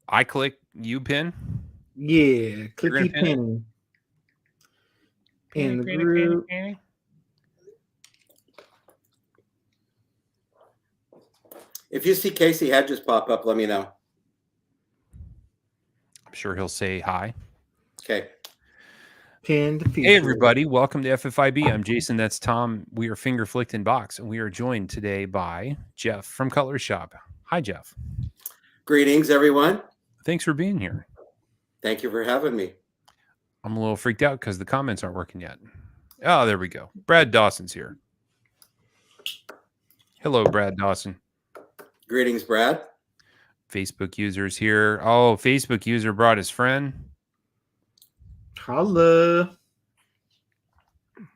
I click, you pin. Yeah, clicky pin in the group. If you see Casey Hedges pop up, let me know. I'm sure he'll say hi. Okay. Pinned feature. Hey, everybody. Welcome to FFIB. I'm Jason. That's Tom. We are Finger Flicked in Box, and we are joined today by Jeff from Cutler Shop. Hi, Jeff. Greetings, everyone. Thanks for being here. Thank you for having me. I'm a little freaked out because the comments aren't working yet. Oh, there we go. Brad Dawson's here. Hello, Brad Dawson. Greetings, Brad. Facebook user's here. Oh, Facebook user brought his friend. Holla.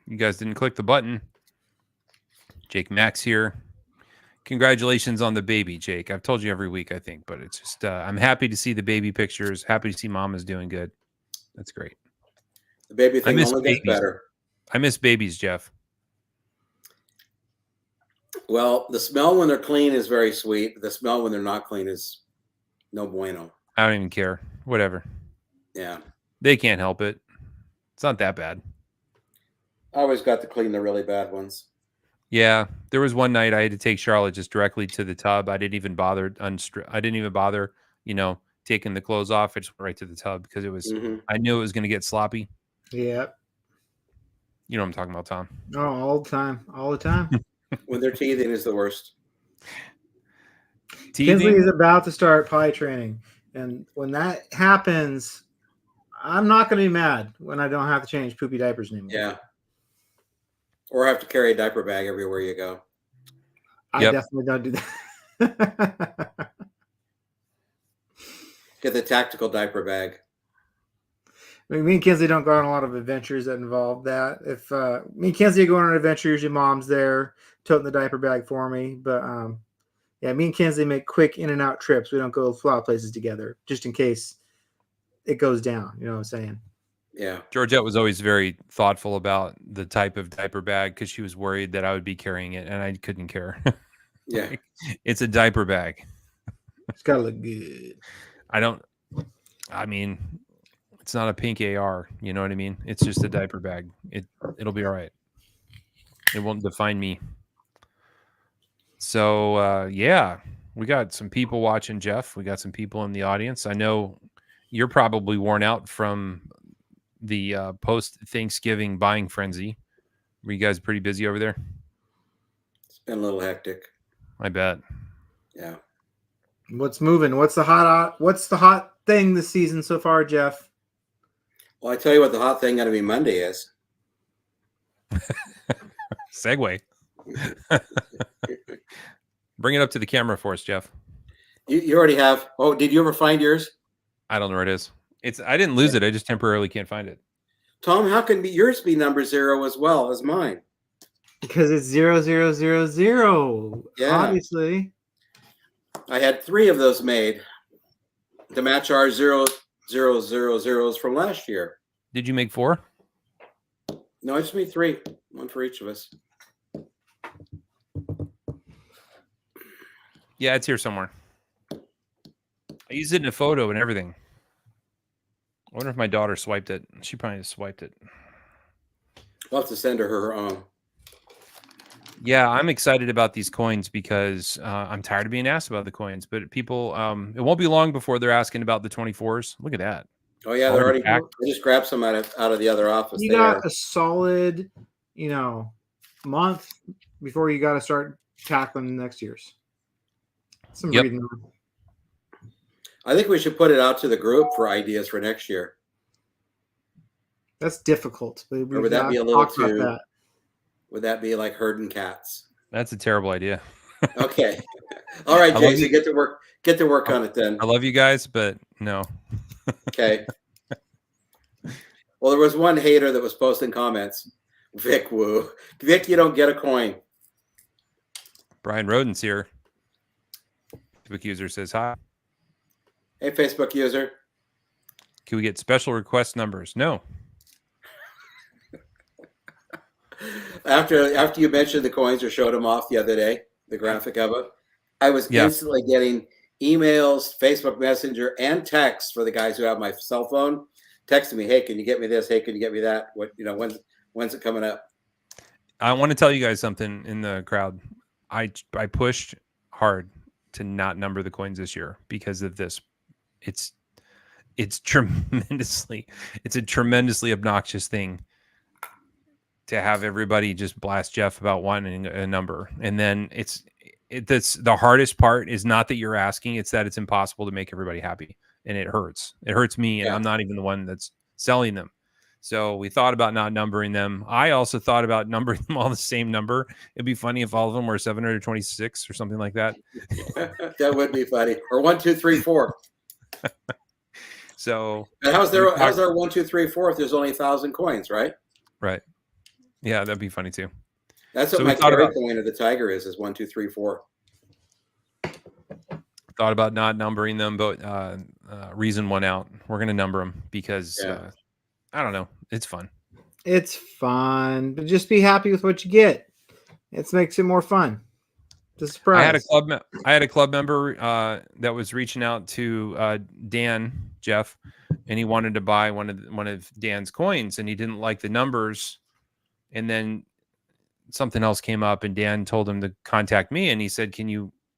You guys didn't click the button. Jake Max here. Congratulations on the baby, Jake. I've told you every week, I think, but it's just I'm happy to see the baby pictures. Happy to see Mama's doing good. That's great. The baby thing only gets better. I miss babies, Jeff. Well, the smell when they're clean is very sweet. The smell when they're not clean is no bueno. I don't even care. Whatever. Yeah. They can't help it. It's not that bad. I always got to clean the really bad ones. Yeah, there was one night I had to take Charlotte just directly to the tub. I didn't even bother, taking the clothes off. I just went right to the tub because it was. I knew it was going to get sloppy. Yeah. You know what I'm talking about, Tom? Oh, all the time. When they're teething is the worst. Kinsley is about to start potty training, and when that happens, I'm not going to be mad when I don't have to change poopy diapers anymore. Yeah. Or have to carry a diaper bag everywhere you go. I definitely don't do that. Get the tactical diaper bag. I mean, me and Kinsley don't go on a lot of adventures that involve that. If me and Kinsley go on an adventure, usually Mom's there toting the diaper bag for me. But yeah, me and Kinsley make quick in and out trips. We don't go to a lot of places together, just in case it goes down. You know what I'm saying? Yeah. Georgette was always very thoughtful about the type of diaper bag because she was worried that I would be carrying it, and I couldn't care. Yeah. It's a diaper bag. It's got to look good. It's not a pink AR. You know what I mean? It's just a diaper bag. It'll be all right. It won't define me. So, yeah, we got some people watching, Jeff. We got some people in the audience. I know you're probably worn out from the post-Thanksgiving buying frenzy. Were you guys pretty busy over there? It's been a little hectic. I bet. Yeah. What's moving? What's the hot thing this season so far, Jeff? Well, I tell you what the hot thing going to be Monday is. Segue. Bring it up to the camera for us, Jeff. You already have. Oh, did you ever find yours? I don't know where it is. I didn't lose it. I just temporarily can't find it. Tom, how can yours be number 0 as well as mine? Because it's 0000. Yeah. Obviously. I had 3 of those made to match our 0000s from last year. Did you make 4? No, I just made 3. 1 for each of us. Yeah, it's here somewhere. I used it in a photo and everything. I wonder if my daughter swiped it. She probably just swiped it. We'll have to send her own. Yeah, I'm excited about these coins because I'm tired of being asked about the coins. But people, it won't be long before they're asking about the 24s. Look at that. Oh yeah, they're already. I just grabbed some out of the other office. You got a solid, month before you got to start tackling next year's. Reading. I think we should put it out to the group for ideas for next year. That's difficult. Or would that be a little too? Would that be like herding cats? That's a terrible idea. Okay. All right, Jason, get to work. Get to work on it then. I love you guys, but no. Okay. Well, there was one hater that was posting comments. Vic, woo. Vic, you don't get a coin. Brian Roden's here. Facebook user says hi. Hey, Facebook user. Can we get special request numbers? No. After you mentioned the coins or showed them off the other day, the graphic of it, I was instantly getting emails, Facebook Messenger, and text for the guys who have my cell phone. Texting me, hey, can you get me this? Hey, can you get me that? What, when's it coming up? I want to tell you guys something in the crowd. I pushed hard to not number the coins this year because of this. It's a tremendously obnoxious thing to have everybody just blast Jeff about wanting a number. And then that's the hardest part is not that you're asking, it's that it's impossible to make everybody happy. And it hurts. It hurts me. And I'm not even the one that's selling them. So we thought about not numbering them. I also thought about numbering them all the same number. It'd be funny if all of them were 726 or something like that. That would be funny. Or 1, 2, 3, 4. So and how's there 1, 2, 3, 4 if there's only 1,000 coins, right? Right. Yeah, that'd be funny too. That's what my carry coin of the Tiger is 1, 2, 3, 4. Thought about not numbering them, but reason one out. We're gonna number them because I don't know. It's fun. It's fun, but just be happy with what you get. It makes it more fun. It's a surprise. I had a club member that was reaching out to Jeff, and he wanted to buy one of Dan's coins, and he didn't like the numbers. And then something else came up, and Dan told him to contact me, and he said,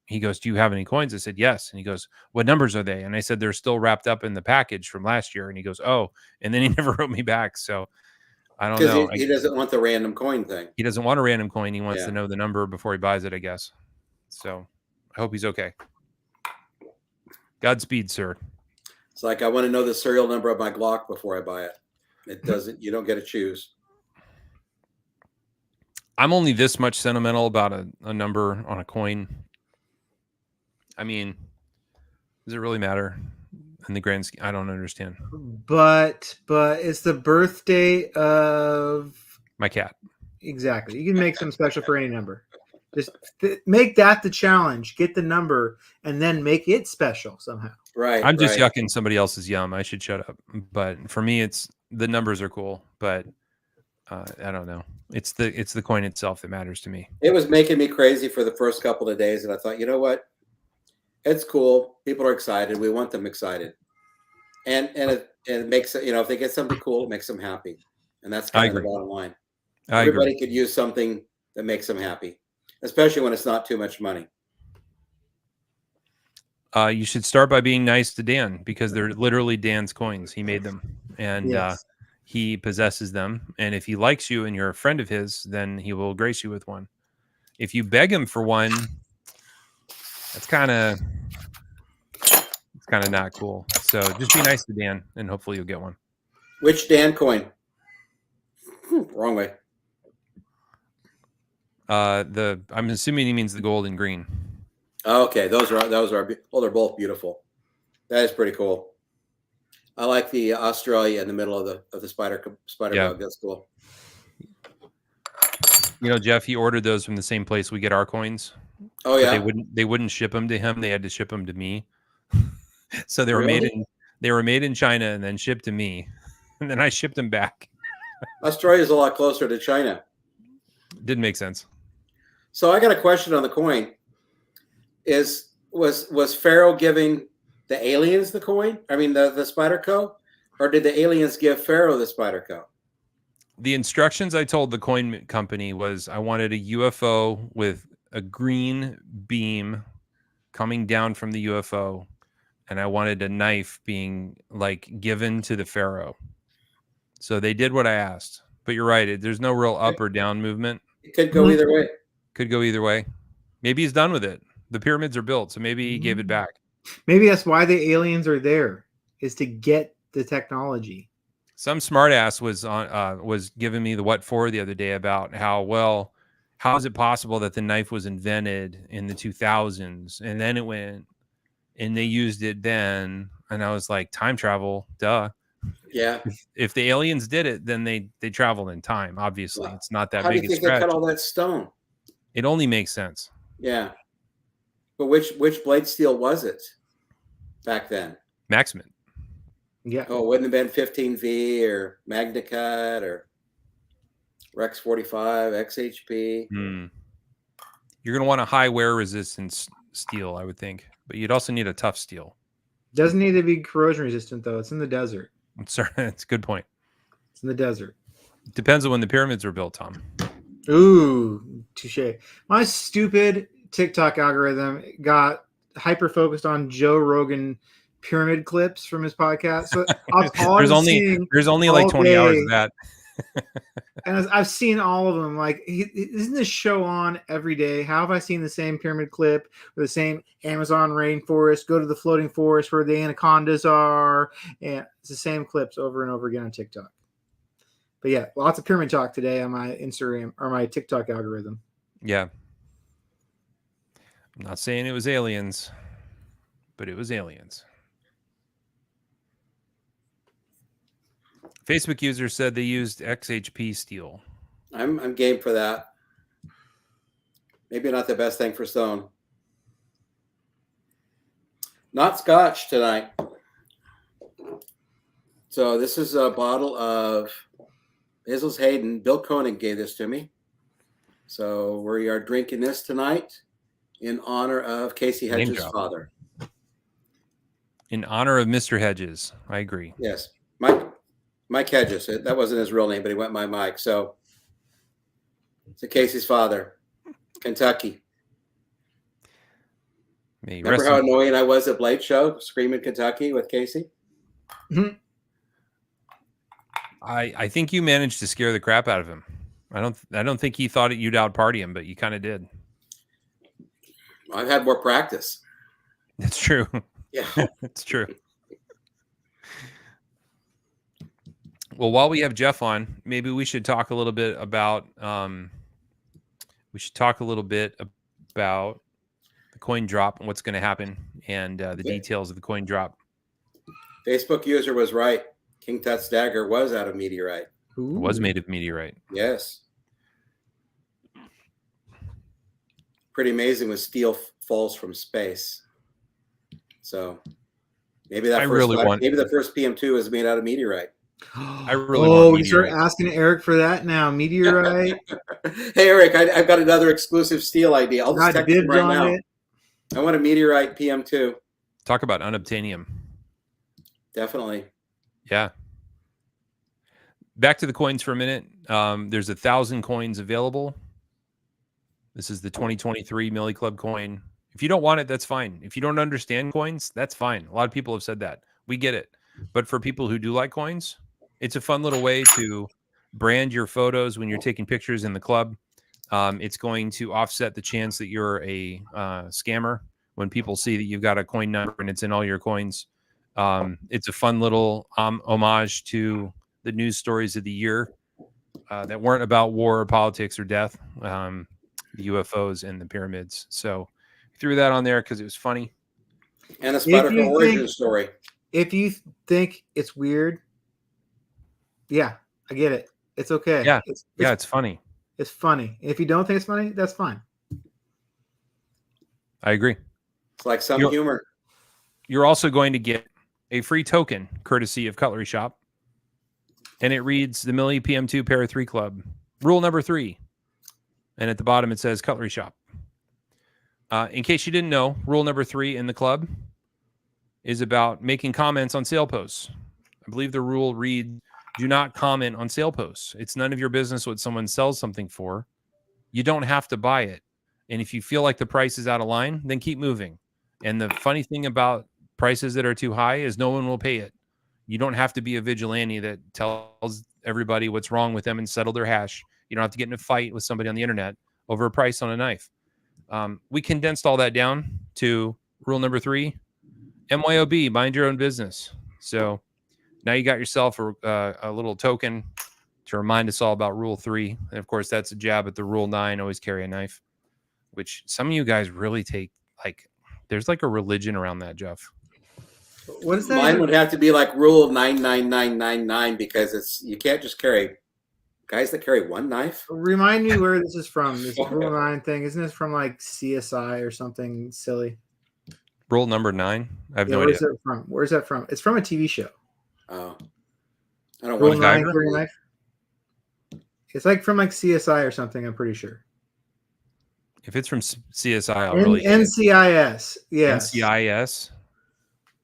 he goes, do you have any coins? I said, yes. And he goes, what numbers are they? And I said, they're still wrapped up in the package from last year. And he goes, oh, and then he never wrote me back. So I don't know. He doesn't want the random coin thing. He doesn't want a random coin. He wants to know the number before he buys it, I guess. So I hope he's okay. Godspeed, sir. It's like, I want to know the serial number of my Glock before I buy it. It doesn't, you don't get to choose. I'm only this much sentimental about a number on a coin. I mean, does it really matter in the grand scheme? I don't understand. But it's the birthday of my cat. Exactly. You can make some special for any number. Just make that the challenge. Get the number and then make it special somehow. Right. I'm just yucking somebody else's yum. I should shut up. But for me, it's the numbers are cool. But I don't know. It's the coin itself that matters to me. It was making me crazy for the first couple of days, and I thought, you know what? It's cool. People are excited. We want them excited, and it makes it. If they get something cool, it makes them happy, and that's kind of the bottom line. Everybody could use something that makes them happy, especially when it's not too much money. You should start by being nice to Dan because they're literally Dan's coins. He made them, and he possesses them. And if he likes you and you're a friend of his, then he will grace you with one. If you beg him for one, it's kind of not cool. So just be nice to Dan, and hopefully you'll get one. Which Dan coin? Wrong way. I'm assuming he means the gold and green. Okay, those are. Well, they're both beautiful. That is pretty cool. I like the Australia in the middle of the spider bug. That's cool. Jeff, he ordered those from the same place we get our coins. Oh yeah. They wouldn't ship them to him. They had to ship them to me. So they were made in China and then shipped to me, and then I shipped them back. Australia's a lot closer to China. Didn't make sense. So I got a question on the coin. Was Pharaoh giving the aliens the coin? I mean the Spyderco, or did the aliens give Pharaoh the Spyderco? The instructions I told the coin company was I wanted a UFO with a green beam coming down from the UFO, and I wanted a knife being given to the Pharaoh. So they did what I asked. But you're right. There's no real up or down movement. It could go either way. Could go either way. Maybe he's done with it. The pyramids are built, so maybe he gave it back. Maybe that's why the aliens are there, is to get the technology. Some smartass was giving me the what for the other day about how is it possible that the knife was invented in the 2000s and then it went and they used it then, and I was like, time travel, duh. Yeah. If the aliens did it, then they traveled in time. Obviously, it's not that big. How do you think they cut all that stone? It only makes sense. Yeah, but which blade steel was it back then? Maximum. Yeah. Oh, it wouldn't have been 15V or MagnaCut or Rex 45 XHP. You're gonna want a high wear resistance steel, I would think. but you'd also need a tough steel. Doesn't need to be corrosion resistant though. It's in the desert. Sorry, that's a good point. It's in the desert. Depends on when the pyramids were built, Tom. Ooh, touche. My stupid TikTok algorithm got hyper focused on Joe Rogan pyramid clips from his podcast. So there's only like 20 hours of that. And I've seen all of them. Like, isn't this show on every day? How have I seen the same pyramid clip or the same Amazon rainforest? Go to the floating forest where the anacondas are, and it's the same clips over and over again on TikTok. But yeah, lots of pyramid talk today on my Instagram or my TikTok algorithm. Yeah. I'm not saying it was aliens, but it was aliens. Facebook user said they used XHP steel. I'm game for that. Maybe not the best thing for stone. Not Scotch tonight. So this is a bottle of Hazel's Hayden. Bill Koenig gave this to me. So we are drinking this tonight in honor of Casey Hedges' father. In honor of Mr. Hedges. I agree. Yes. Mike Hedges. That wasn't his real name, but he went by Mike. So it's Casey's father, Kentucky. Remember how annoying I was at Blade's show, screaming Kentucky with Casey? Mm-hmm. I think you managed to scare the crap out of him. I don't think he thought you'd out party him, but you kind of did. I've had more practice. It's true. Yeah, it's true. Well, while we have Jeff on, maybe we should talk a little bit about the coin drop and what's going to happen and the details of the coin drop. Facebook user was right. King Tut's dagger was out of meteorite. Ooh. It was made of meteorite. Yes. Pretty amazing when steel falls from space. So maybe maybe the first PM2 is made out of meteorite. I really want we start asking Eric for that now. Meteorite. Hey Eric, I've got another exclusive steel idea. I'll just text him right now. I want a meteorite PM2. Talk about unobtainium. Definitely. Yeah. Back to the coins for a minute. There's 1,000 coins available. This is the 2023 Millie Club coin. If you don't want it, that's fine. If you don't understand coins, that's fine. A lot of people have said that. We get it. But for people who do like coins, it's a fun little way to brand your photos when you're taking pictures in the club. It's going to offset the chance that you're a scammer when people see that you've got a coin number and it's in all your coins. It's a fun little homage to the news stories of the year that weren't about war or politics or death, the UFOs and the pyramids. So I threw that on there because it was funny. And a Sputterco origin story. If you think it's weird, yeah, I get it. It's okay. Yeah, it's funny. It's funny. If you don't think it's funny, that's fine. I agree. It's like some humor. You're also going to get a free token courtesy of Cutlery Shop. And it reads the Millie PM2 Para 3 Club. Rule number 3. And at the bottom it says Cutlery Shop. In case you didn't know, rule number 3 in the club is about making comments on sale posts. I believe the rule reads, do not comment on sale posts. It's none of your business what someone sells something for. You don't have to buy it. And if you feel like the price is out of line, then keep moving. And the funny thing about prices that are too high is no one will pay it. You don't have to be a vigilante that tells everybody what's wrong with them and settle their hash. You don't have to get in a fight with somebody on the internet over a price on a knife. We condensed all that down to rule number 3, MYOB, mind your own business. So now you got yourself a little token to remind us all about rule 3. And of course, that's a jab at the rule 9, always carry a knife, which some of you guys really take, like, there's like a religion around that, Jeff. What is that? Mine would have to be like rule 99999 because you can't just carry guys that carry one knife. Remind me where this is from. This rule 9 thing. Isn't this from like CSI or something silly? Rule number 9? I have no idea. Where's that from? It's from a TV show. Oh. I don't Rule want 9 for your knife. It's like from like CSI or something, I'm pretty sure. If it's from CSI, I'll really get it. NCIS. Yes. NCIS.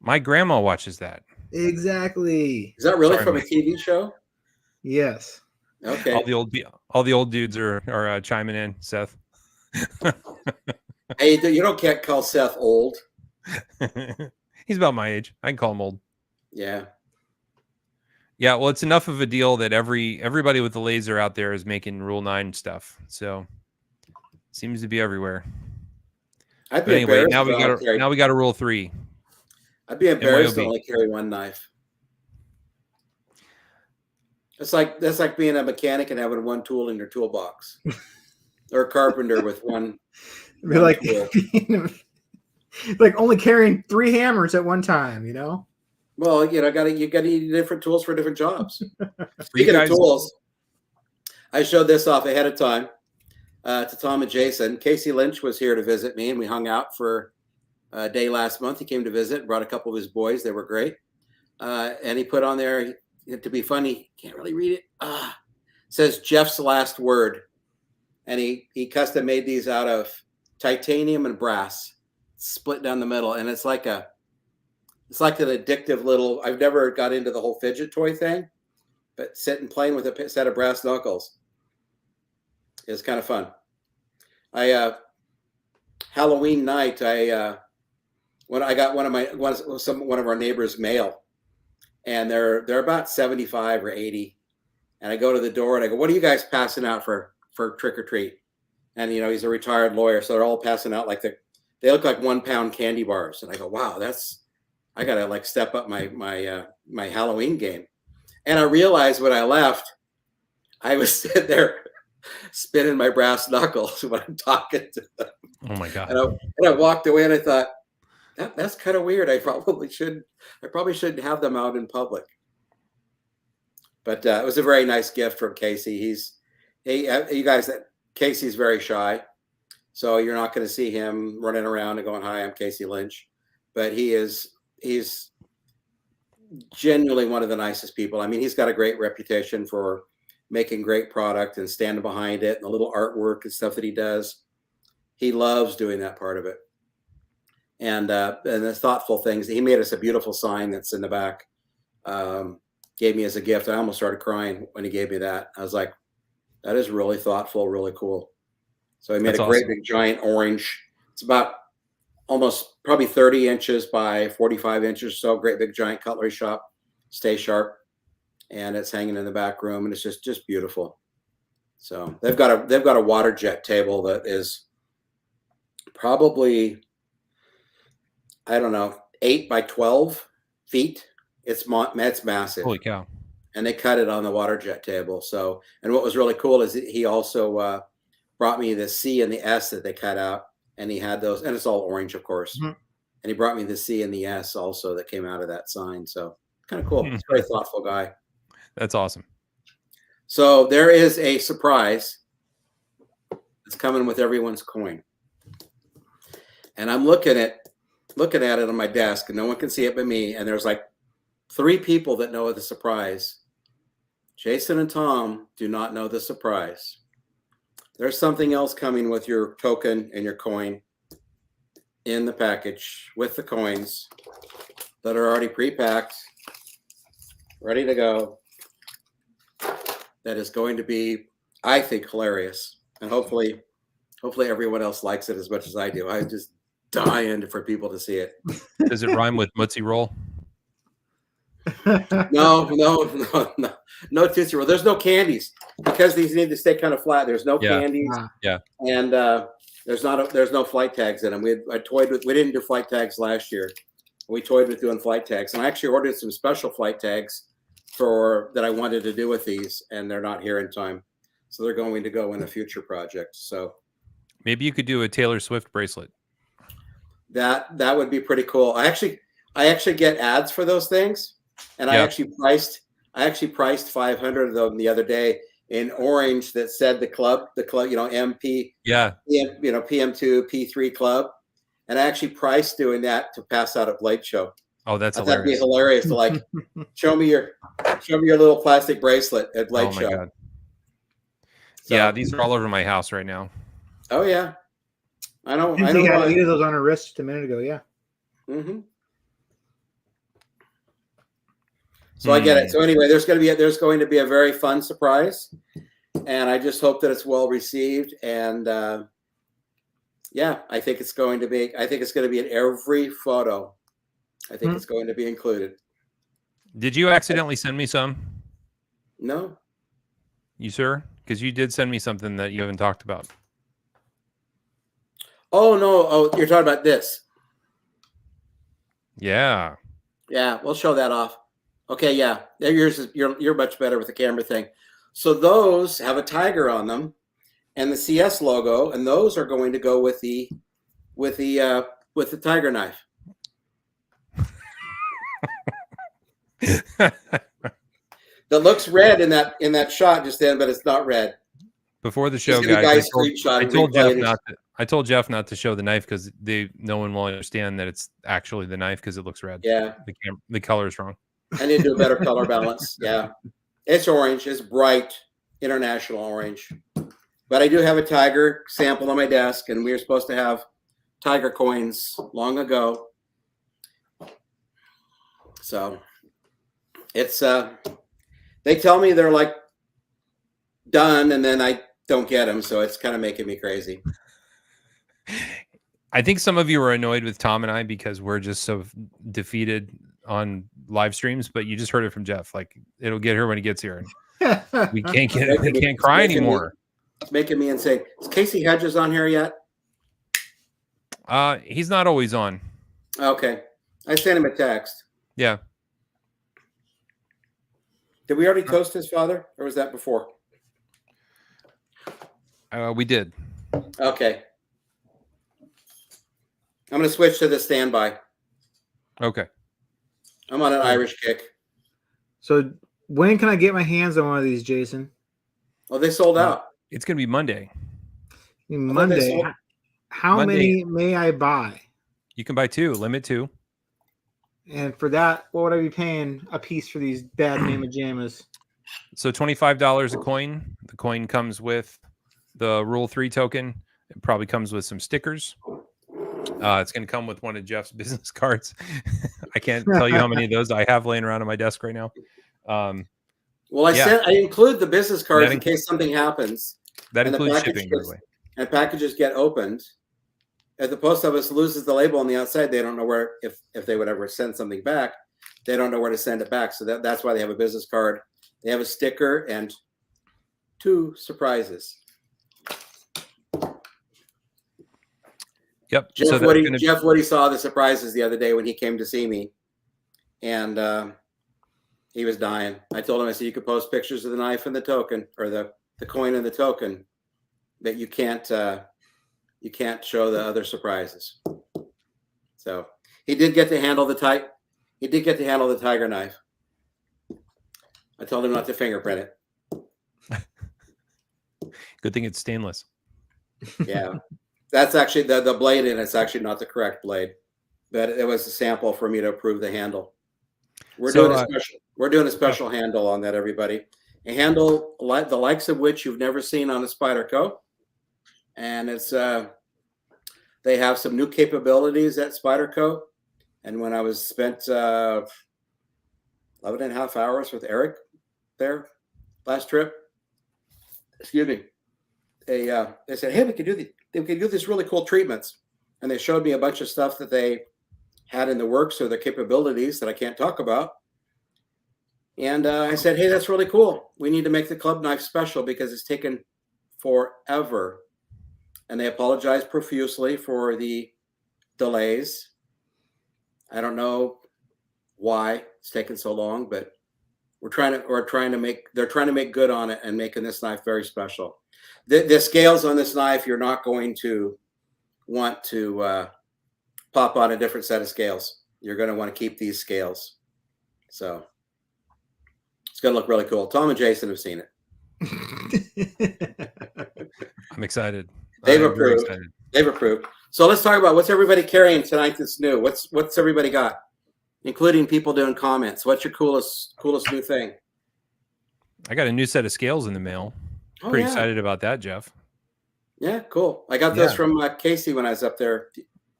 My grandma watches that. Exactly. Is that really Sorry, from a Mike. TV show? Yes. Okay. All the old dudes are chiming in. Seth. Hey, can't call Seth old. He's about my age. I can call him old. Yeah. Yeah, well, it's enough of a deal that everybody with the laser out there is making Rule 9 stuff. So seems to be everywhere. I'd But be anyway, embarrassed. now we got a Rule 3. I'd be embarrassed to MYOB. only carry one knife. That's like being a mechanic and having one tool in your toolbox, or a carpenter with one. Be like, tool. like only carrying 3 hammers at one time, you know? Well, you got to need different tools for different jobs. You Speaking of guys- tools, I showed this off ahead of time to Tom and Jason. Casey Lynch was here to visit me, and we hung out for a day last month. He came to visit, brought a couple of his boys. They were great. And he put on there, to be funny, can't really read it. Says Jeff's last word. And he custom made these out of titanium and brass, split down the middle. And it's like an addictive little, I've never got into the whole fidget toy thing, but sitting playing with a set of brass knuckles is kind of fun. Halloween night, when I got one of our neighbors' mail, and they're about 75 or 80, and I go to the door and I go, "What are you guys passing out for trick or treat?" And he's a retired lawyer, so they're all passing out they look like 1 pound candy bars, and I go, "Wow, I gotta step up my Halloween game." And I realized when I left, I was sitting there spinning my brass knuckles when I'm talking to them. Oh my God. And I walked away and I thought, that's kind of weird. I probably shouldn't have them out in public. But it was a very nice gift from Casey. You guys, Casey's very shy, so you're not going to see him running around and going, "Hi, I'm Casey Lynch." But he's genuinely one of the nicest people. I mean, he's got a great reputation for making great product and standing behind it, and the little artwork and stuff that he does. He loves doing that part of it. And the thoughtful things. He made us a beautiful sign that's in the back. Gave me as a gift. I almost started crying when he gave me that. I was like, that is really thoughtful, really cool. So he made That's a great awesome. big giant orange. It's about almost probably 30 inches by 45 inches. So great big giant cutlery shop. Stay sharp. And it's hanging in the back room, and it's just beautiful. So they've got a water jet table that is probably, I don't know, 8 by 12 feet. It's massive. Holy cow. And they cut it on the water jet table. So, and what was really cool is he also brought me the C and the S that they cut out, and he had those, and it's all orange, of course. Mm-hmm. And he brought me the C and the S also that came out of that sign. So kind of cool. He's a very thoughtful guy. That's awesome. So there is a surprise that's coming with everyone's coin. And I'm looking at it on my desk, and no one can see it but me. And there's 3 people that know the surprise. Jason and Tom do not know the surprise. There's something else coming with your token and your coin in the package with the coins that are already pre-packed, ready to go. That is going to be, I think, hilarious. And hopefully everyone else likes it as much as I do. I'm just dying for people to see it. Does it rhyme with Tootsie Roll? No Tootsie Roll. There's no candies because these need to stay kind of flat. There's no candies. Yeah. And there's no flight tags in them. We didn't do flight tags last year. We toyed with doing flight tags, and I actually ordered some special flight tags that I wanted to do with these, and they're not here in time. So they're going to go in a future project. So maybe you could do a Taylor Swift bracelet. That would be pretty cool. I actually get ads for those things, and I actually priced 500 of them the other day in orange that said the club, MP, PM2, P3 club, and I actually priced doing that to pass out at Blade Show. Oh, that's hilarious. That'd be hilarious to show me your little plastic bracelet at Blade Show. God. So, yeah, these are all over my house right now. Oh yeah. I know He had why. 8 of those on her wrist just a minute ago. Yeah. Mm-hmm. So I get it. So anyway, there's going to be a very fun surprise, and I just hope that it's well received. And yeah, I think it's going to be. I think it's going to be in every photo. I think it's going to be included. Did you accidentally send me some? No. You sure? Because you did send me something that you haven't talked about. Oh no! Oh, you're talking about this. Yeah. Yeah, we'll show that off. Okay, yeah. Yours is you're much better with the camera thing. So those have a tiger on them and the CS logo, and those are going to go with the tiger knife. That looks red in that shot just then, but it's not red. Before the show, guys, I told Jeff not to show the knife because no one will understand that it's actually the knife because it looks red. Yeah, the color is wrong. I need to do a better color balance. Yeah, it's orange. It's bright international orange. But I do have a tiger sample on my desk, and we were supposed to have tiger coins long ago. So it's they tell me they're like done, and then I don't get them, so it's kind of making me crazy. I think some of you are annoyed with Tom and I because we're just so defeated on live streams, but you just heard it from Jeff. Like, it'll get here when he gets here. We can't cry anymore. It's making me insane. Is Casey Hedges on here yet? He's not always on. Okay. I sent him a text. Yeah. Did we already toast his father, or was that before? We did. Okay. I'm going to switch to the standby. Okay. I'm on an Irish kick. So when can I get my hands on one of these, Jason? Oh, they sold out. It's going to be Monday. Monday. How many may I buy? You can buy 2, limit 2. And for that, what would I be paying a piece for these bad mamma jammas? So $25 a coin. The coin comes with the Rule 3 token. It probably comes with some stickers. It's going to come with one of Jeff's business cards. I can't tell you how many of those I have laying around on my desk right now. Well, I include the business cards in case something happens. That includes shipping, by the way. And packages get opened. If the post office loses the label on the outside, they don't know where, if they would ever send something back, they don't know where to send it back. So that's why they have a business card. They have a sticker and 2 surprises. Yep. Jeff Woody saw the surprises the other day when he came to see me, and he was dying. I told him, I said, you could post pictures of the knife and the token, or the coin and the token, but you can't show the other surprises. So he did get to handle the tiger knife. I told him not to fingerprint it. Good thing it's stainless. Yeah. That's actually the blade in it's actually not the correct blade, but it was a sample for me to approve the handle. We're doing a special handle on that, everybody. A handle like the likes of which you've never seen on a Spyderco. And it's they have some new capabilities at Spyderco. And when I was spent 11 and a half hours with Eric there last trip, excuse me, they said, hey, we could do these really cool treatments. And they showed me a bunch of stuff that they had in the works or the capabilities that I can't talk about. And I said, hey, that's really cool. We need to make the club knife special because it's taken forever. And they apologized profusely for the delays. I don't know why it's taken so long, but they're trying to make good on it and making this knife very special. The scales on this knife, you're not going to want to pop on a different set of scales. You're going to want to keep these scales. So it's going to look really cool. Tom and Jason have seen it. I'm excited. They've approved. They've approved. So let's talk about what's everybody carrying tonight that's new. What's everybody got, including people doing comments? What's your coolest new thing? I got a new set of scales in the mail. Pretty excited about that, Jeff. Yeah, cool. I got those from Casey when I was up there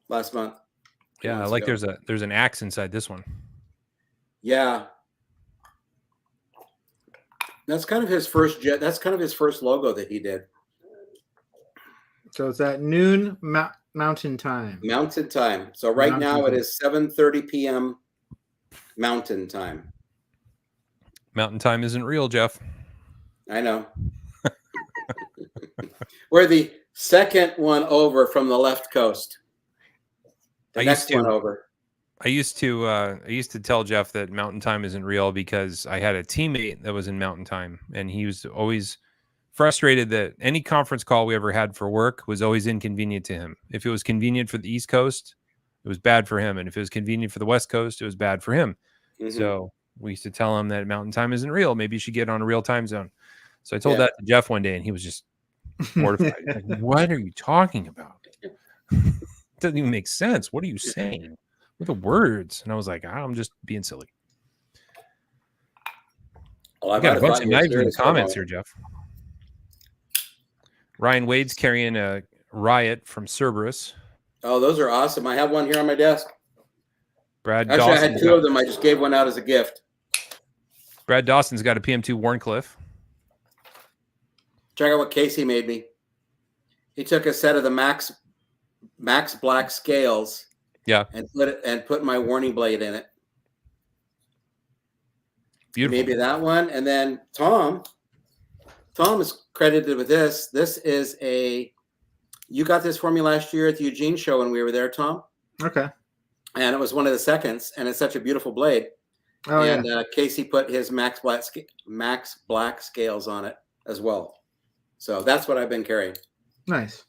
last month. Yeah, I like there's an axe inside this one. Yeah. That's kind of his first that's kind of his first logo that he did. So it's at noon Mountain Time. Mountain Time. So right now it is 7:30 p.m. Mountain Time. Mountain Time isn't real, Jeff. I know. We're the second one over from the left coast. The next one over. I used to tell Jeff that Mountain Time isn't real because I had a teammate that was in Mountain Time, and he was always frustrated that any conference call we ever had for work was always inconvenient to him. If it was convenient for the East Coast, it was bad for him, and if it was convenient for the West Coast, it was bad for him. Mm-hmm. So we used to tell him that Mountain Time isn't real. Maybe you should get on a real time zone. So I told that to Jeff one day, and he was just mortified. Like, what are you talking about? It doesn't even make sense. What are you saying? What are the words? And I was like, I'm just being silly. Well, I got a bunch of knives in the comments here, Jeff. Ryan Wade's carrying a Riot from Cerberus. Oh, those are awesome. I have one here on my desk. Brad Actually, I had two of them. I just gave one out as a gift. Brad Dawson's got a PM2 Warncliffe. Check out what Casey made me. He took a set of the Max Black scales. Yeah. And put my warning blade in it. Beautiful. Maybe that one. And then Tom is credited with this. This is you got this for me last year at the Eugene show when we were there, Tom. Okay. And it was one of the seconds, and it's such a beautiful blade. Oh, and Casey put his Max Black scales on it as well. So that's what I've been carrying. Nice.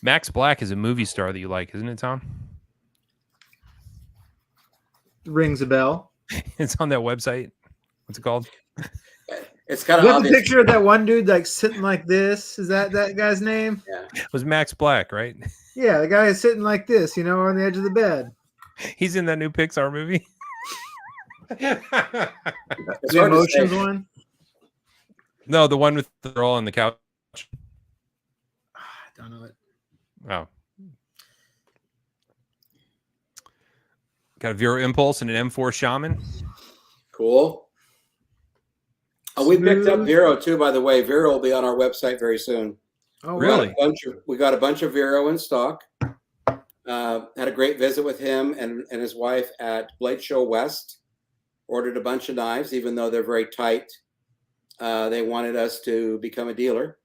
Max Black is a movie star that you like, isn't it, Tom? Rings a bell. It's on that website. What's it called? It's kind of obvious. A picture of that one dude like sitting like this. Is that guy's name? Yeah. It was Max Black, right? Yeah, the guy is sitting like this, on the edge of the bed. He's in that new Pixar movie. The Emotions one? No, the one with they're all on the couch. I don't know it. Oh. Got a Vero Impulse and an M4 Shaman. Cool. Oh, we picked up Vero too, by the way. Vero will be on our website very soon. Oh, really? We got a bunch of Vero in stock. Had a great visit with him and his wife at Blade Show West. Ordered a bunch of knives, even though they're very tight. They wanted us to become a dealer.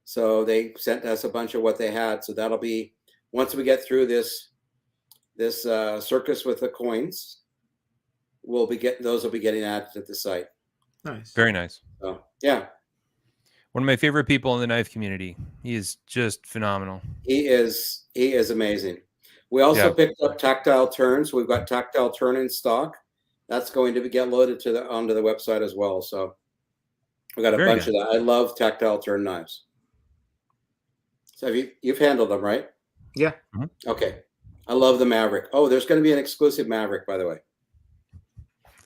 So they sent us a bunch of what they had. So that'll be, once we get through this circus with the coins, those will be getting added to the site. Nice. Very nice. So, yeah. One of my favorite people in the knife community. He is just phenomenal. He is amazing. We also picked up tactile turns. We've got tactile turn in stock. That's going to get loaded onto the website as well. So we got a bunch of that. I love tactile turn knives. So you've handled them, right? Yeah. Mm-hmm. Okay. I love the Maverick. Oh, there's going to be an exclusive Maverick, by the way.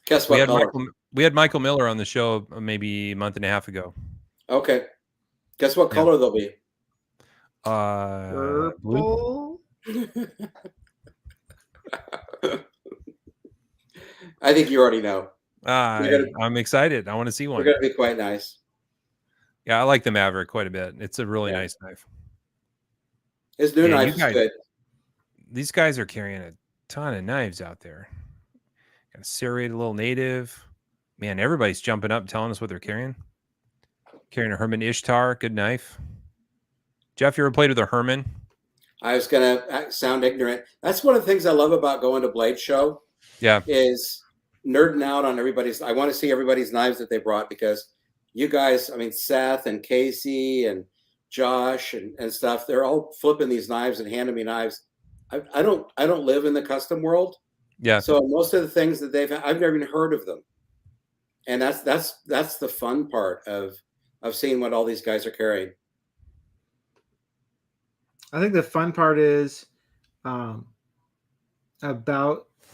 Guess what color? We had Michael Miller on the show maybe a month and a half ago. Okay. Guess what color they'll be? Purple. I think you already know. I'm excited. I want to see one. They're going to be quite nice. Yeah, I like the Maverick quite a bit. It's a really nice knife. His new knife is good. These guys are carrying a ton of knives out there. Got a serrated little native. Man, everybody's jumping up and telling us what they're carrying. Carrying a Herman Ishtar, good knife. Jeff, you ever played with a Herman? I was going to sound ignorant. That's one of the things I love about going to Blade Show. Yeah. Is nerding out on everybody's. I want to see everybody's knives that they brought, because you guys, I mean, Seth and Casey and Josh and stuff, they're all flipping these knives and handing me knives. I don't live in the custom world. Yeah. So most of the things that I've never even heard of them. And that's the fun part of seeing what all these guys are carrying. I think the fun part is about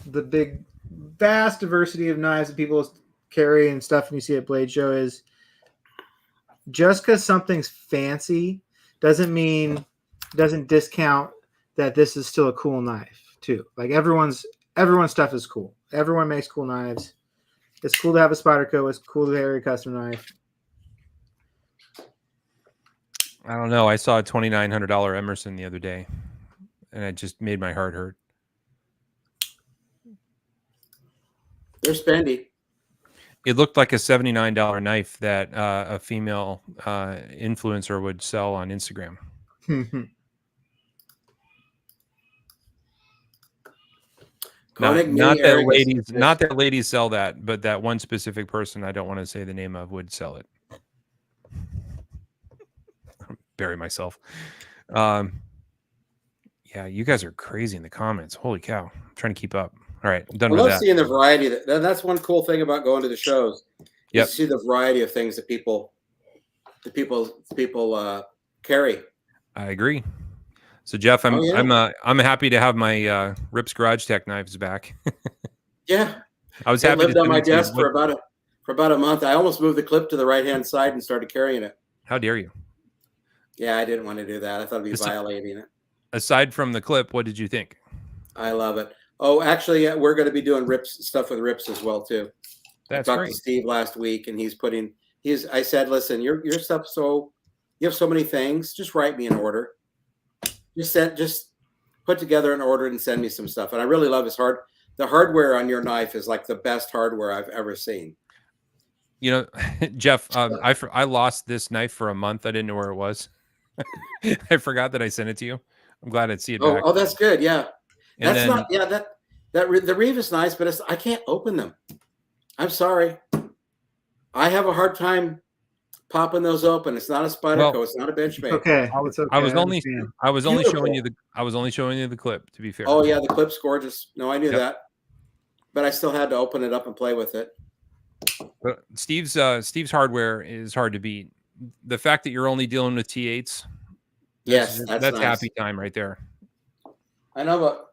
the vast diversity of knives that people carry and stuff, and you see at Blade Show, is just because something's fancy doesn't discount that this is still a cool knife too. Like everyone's stuff is cool. Everyone makes cool knives. It's cool to have a Spyderco. It's cool to carry a custom knife. I don't know. I saw a $2,900 Emerson the other day, and it just made my heart hurt. They're spendy. It looked like a $79 knife that a female influencer would sell on Instagram. Not that ladies sell that, but that one specific person I don't want to say the name of would sell it. Bury myself. Yeah, you guys are crazy in the comments. Holy cow. I'm trying to keep up. All right, I'm done with that. I love seeing the variety. That's one cool thing about going to the shows. You Yep. see the variety of things that people carry. I agree. So Jeff, I'm happy to have my Rips Garage Tech knives back. Yeah, I was happy. It lived on my desk for about a month. I almost moved the clip to the right hand side and started carrying it. How dare you? Yeah, I didn't want to do that. I thought it'd be violating it. Aside from the clip, what did you think? I love it. Oh, actually, we're going to be doing stuff with Rips as well too. That's I talked great. to Steve last week, and I said, listen, your stuff, you have so many things. Just write me an order. Just put together an order and send me some stuff. And I really love the hardware on your knife is like the best hardware I've ever seen. You know, Jeff, I lost this knife for a month. I didn't know where it was. I forgot that I sent it to you. I'm glad I'd see it back. Oh, that's good. Yeah. And the Reeve is nice, but I can't open them. I'm sorry. I have a hard time popping those open. It's not a Spyderco. It's not a Benchmade. Okay. I was only showing you the clip, to be fair. Oh yeah, the clip's gorgeous. No, I knew that, but I still had to open it up and play with it. But Steve's hardware is hard to beat. The fact that you're only dealing with T8s, that's nice. Happy time right there. I know, but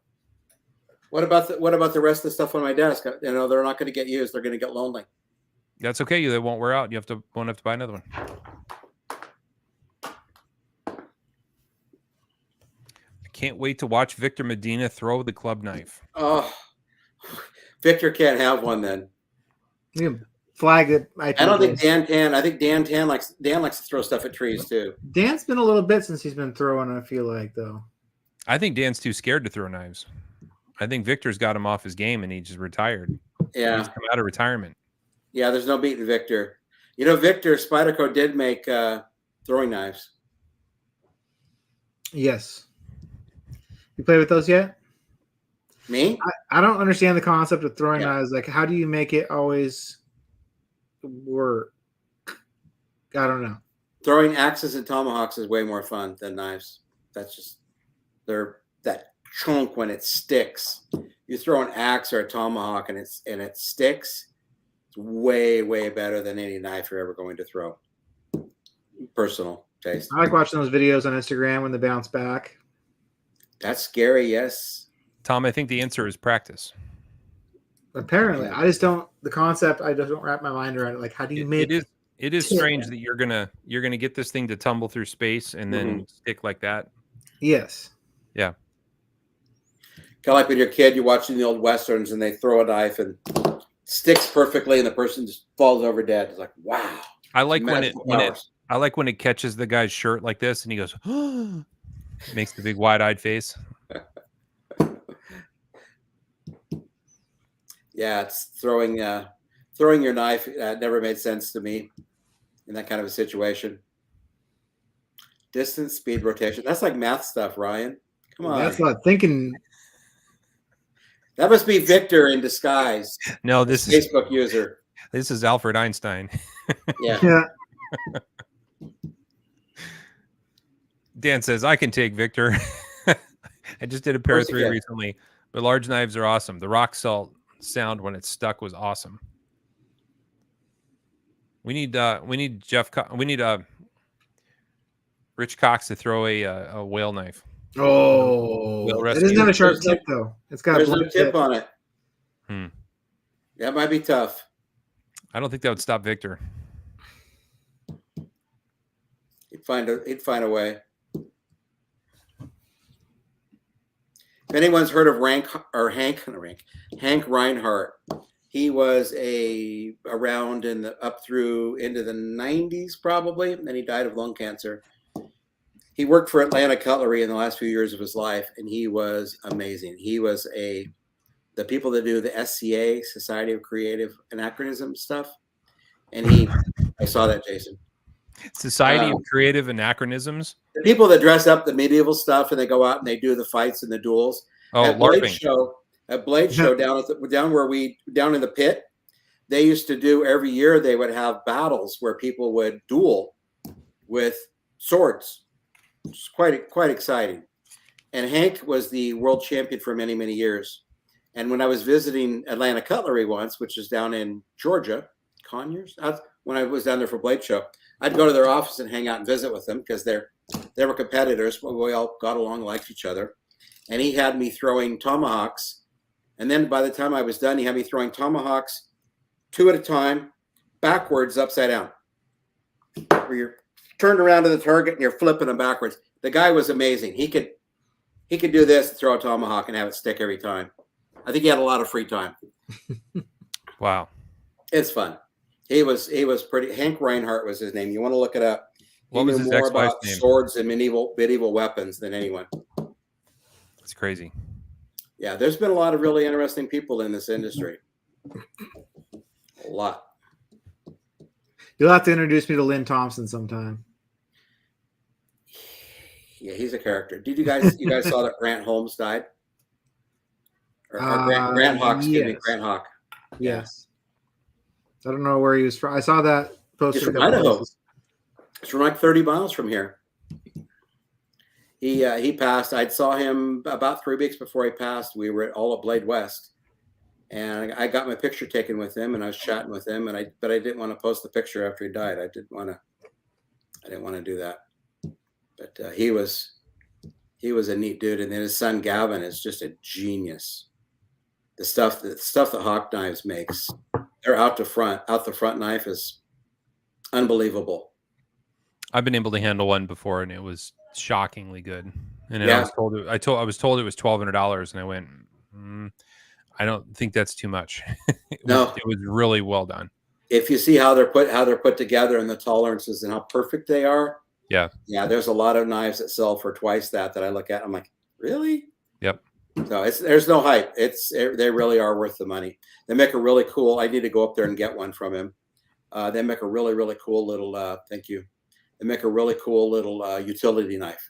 what about the rest of the stuff on my desk? You know, they're not going to get used. They're going to get lonely. That's okay. They won't wear out. You won't have to buy another one. I can't wait to watch Victor Medina throw the club knife. Oh, Victor can't have one then. You can flag it. I don't think Dan can. I think Dan likes to throw stuff at trees too. Dan's been a little bit since he's been throwing, I feel like, though. I think Dan's too scared to throw knives. I think Victor's got him off his game and he just retired. Yeah. He's come out of retirement. Yeah, there's no beating Victor. You know, Victor, Spyderco did make throwing knives. Yes. You play with those yet? Me? I don't understand the concept of throwing knives. Like, how do you make it always work? I don't know. Throwing axes and tomahawks is way more fun than knives. That's just that chunk when it sticks. You throw an axe or a tomahawk and it sticks. It's way, way better than any knife you're ever going to throw. Personal taste. I like watching those videos on Instagram when they bounce back. That's scary, yes. Tom, I think the answer is practice. Apparently, I just don't. The concept, I just don't wrap my mind around it. Like, how do you make it? It is strange that you're gonna get this thing to tumble through space and then stick like that. Yes. Yeah. Kind of like when you're a kid, you're watching the old westerns and they throw a knife and it sticks perfectly and the person just falls over dead. It's like, wow. I like when it catches the guy's shirt like this and he goes, makes the big wide-eyed face. Yeah, it's throwing your knife. Never made sense to me in that kind of a situation. Distance, speed, rotation. That's like math stuff, Ryan. Come on. That's not thinking. That must be Victor in disguise. No, this is Facebook user. This is Albert Einstein. Yeah. Dan says, I can take Victor. I just did a pair of 3 recently, but large knives are awesome. The rock salt sound when it's stuck was awesome. We need Rich Cox to throw a whale knife. Oh, it doesn't have a sharp tip though. It's got a no tip on it. That might be tough. I don't think that would stop Victor. He'd find a way. If anyone's heard of Hank Reinhardt, he was around up through into the 90s probably, and then he died of lung cancer. He worked for Atlanta Cutlery in the last few years of his life, and he was amazing. He was the people that do the SCA, Society of Creative Anachronism stuff, and I saw that, Jason. Society of Creative Anachronisms. The people that dress up the medieval stuff and they go out and they do the fights and the duels. Oh, at LARPing. Blade Show down in the pit, they used to do every year. They would have battles where people would duel with swords. It's quite exciting. And Hank was the world champion for many, many years. And when I was visiting Atlanta Cutlery once, which is down in Georgia, Conyers, when I was down there for Blade Show, I'd go to their office and hang out and visit with them because they were competitors, but we all got along, liked each other. And he had me throwing tomahawks. And then by the time I was done, he had me throwing tomahawks 2 at a time, backwards, upside down. Where you're turned around to the target and you're flipping them backwards. The guy was amazing. He could do this, throw a tomahawk and have it stick every time. I think he had a lot of free time. Wow. It's fun. He was pretty. Hank Reinhardt was his name. You want to look it up. What was his more ex-wife's about name? Swords and medieval weapons than anyone. It's crazy. Yeah, there's been a lot of really interesting people in this industry. A lot. You'll have to introduce me to Lynn Thompson sometime. Yeah, he's a character. Did you guys saw that Grant Holmes died? Or Grant Hawk, excuse me, Grant Hawk. Yes. I don't know where he was from. I saw that poster. He's from Idaho. It's from like 30 miles from here. He passed. I saw him about 3 weeks before he passed. We were all at Blade West, and I got my picture taken with him, and I was chatting with him, but I didn't want to post the picture after he died. I didn't want to do that. But he was a neat dude, and then his son Gavin is just a genius. The stuff that Hawk Knives makes, they're out the front knife is unbelievable. I've been able to handle one before, and it was shockingly good. And then I was told it was $1,200, and I went, I don't think that's too much. It was really well done. If you see how they're put together and the tolerances and how perfect they are, yeah, there's a lot of knives that sell for twice that I look at. I'm like, really? Yep. So there's no hype. They really are worth the money. They make a really cool. I need to go up there and get one from him. They make a really, really cool little. Thank you. They make a really cool little utility knife.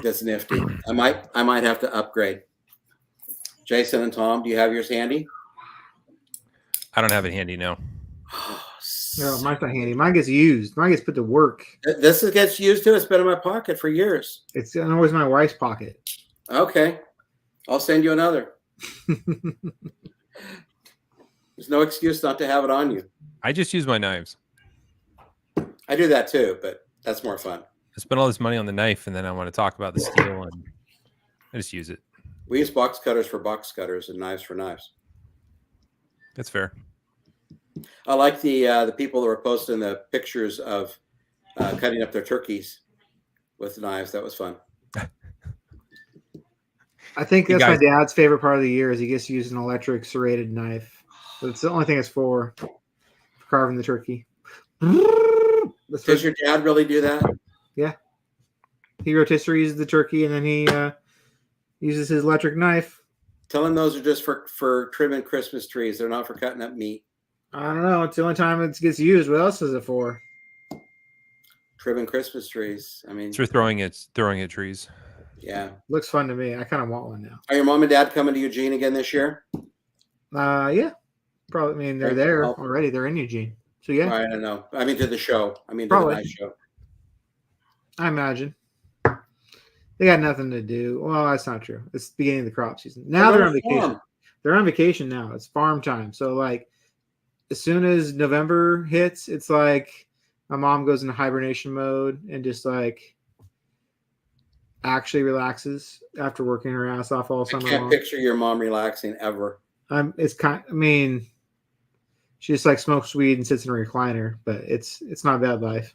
That's nifty. I might have to upgrade. Jason and Tom, do you have yours handy? I don't have it handy now. No, mine's not handy. Mine gets used. Mine gets put to work. This gets used too. It's been in my pocket for years. It's always my wife's pocket. Okay. I'll send you another. There's no excuse not to have it on you. I just use my knives. I do that too, but that's more fun. I spend all this money on the knife, and then I want to talk about the steel, and I just use it. We use box cutters for box cutters and knives for knives. That's fair. I like the people that were posting the pictures of cutting up their turkeys with knives. That was fun. I think that's my dad's favorite part of the year is he gets to use an electric serrated knife. But it's the only thing it's for carving the turkey. Does your dad really do that? Yeah. He rotisseries the turkey and then he uses his electric knife. Tell him those are just for trimming Christmas trees. They're not for cutting up meat. I don't know. It's the only time it gets used. What else is it for? Trimming Christmas trees. I mean, it's for throwing at trees. Yeah. Looks fun to me. I kind of want one now. Are your mom and dad coming to Eugene again this year? Yeah. Probably. I mean, they're there already. They're in Eugene. So, yeah. I don't know. I mean, to the show. I mean, to probably. the night show. I imagine. They got nothing to do. Well, that's not true. It's the beginning of the crop season. Now they're on vacation. They're on vacation now. It's farm time. So, like, as soon as November hits, it's like my mom goes into hibernation mode and just, like, actually relaxes after working her ass off all summer long. I can't picture your mom relaxing ever. She just like smokes weed and sits in a recliner, but it's not a bad life.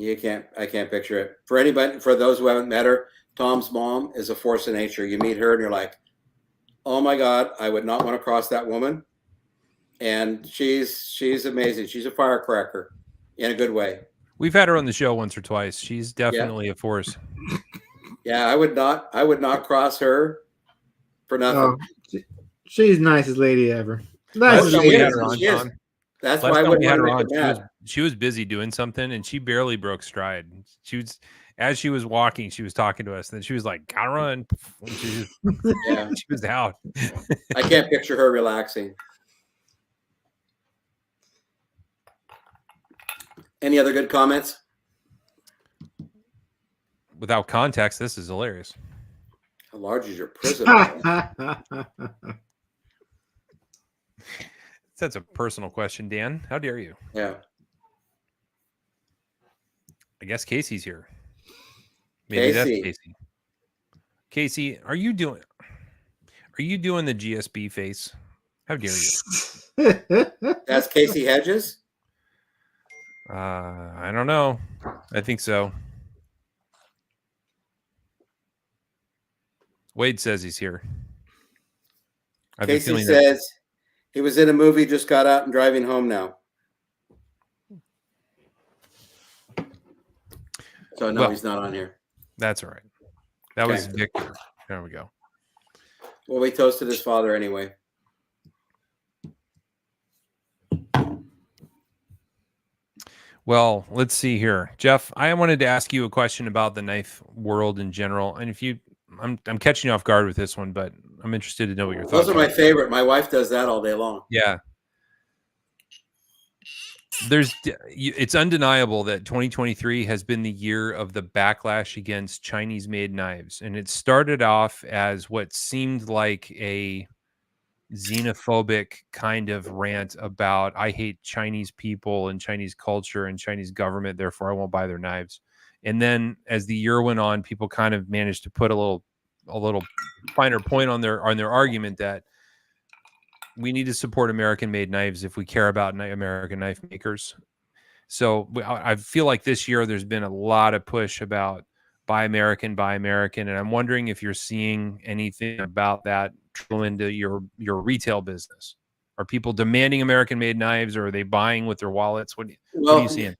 I can't picture it. For anybody, for those who haven't met her, Tom's mom is a force of nature. You meet her and you're like, oh my God, I would not want to cross that woman. And she's amazing. She's a firecracker in a good way. We've had her on the show once or twice. She's definitely a force. Yeah, I would not cross her for nothing. Oh, she's the nicest lady ever. Last time we had her on, She is. Tom. That's Last why I time wouldn't we had want her to make on, her mad. she was busy doing something, and she barely broke stride. She was, as she was walking, she was talking to us, and then she was like, "Gotta run." And she was out. I can't picture her relaxing. Any other good comments? Without context, this is hilarious. How large is your prison? That's a personal question, Dan. How dare you? Yeah. I guess Casey's here. Maybe that's Casey. Casey, are you doing the GSB face? How dare you? That's Casey Hedges? I don't know. I think so. Wade says he's here. Casey says he was in a movie, just got out and driving home now. So no, he's not on here. That's all right. That was Victor. There we go. Well, we toasted his father anyway. Well, let's see here. Jeff, I wanted to ask you a question about the knife world in general. And if I'm catching you off guard with this one, but I'm interested to know what your thoughts are. Those are my favorite. My wife does that all day long. Yeah. It's undeniable that 2023 has been the year of the backlash against Chinese made knives. And it started off as what seemed like a xenophobic kind of rant about, I hate Chinese people and Chinese culture and Chinese government, therefore I won't buy their knives. And then as the year went on, people kind of managed to put a little finer point on their argument that we need to support American made knives if we care about American knife makers. So I feel like this year there's been a lot of push about buy American. And I'm wondering if you're seeing anything about that trickle into your retail business. Are people demanding American made knives, or are they buying with their wallets? What are you seeing?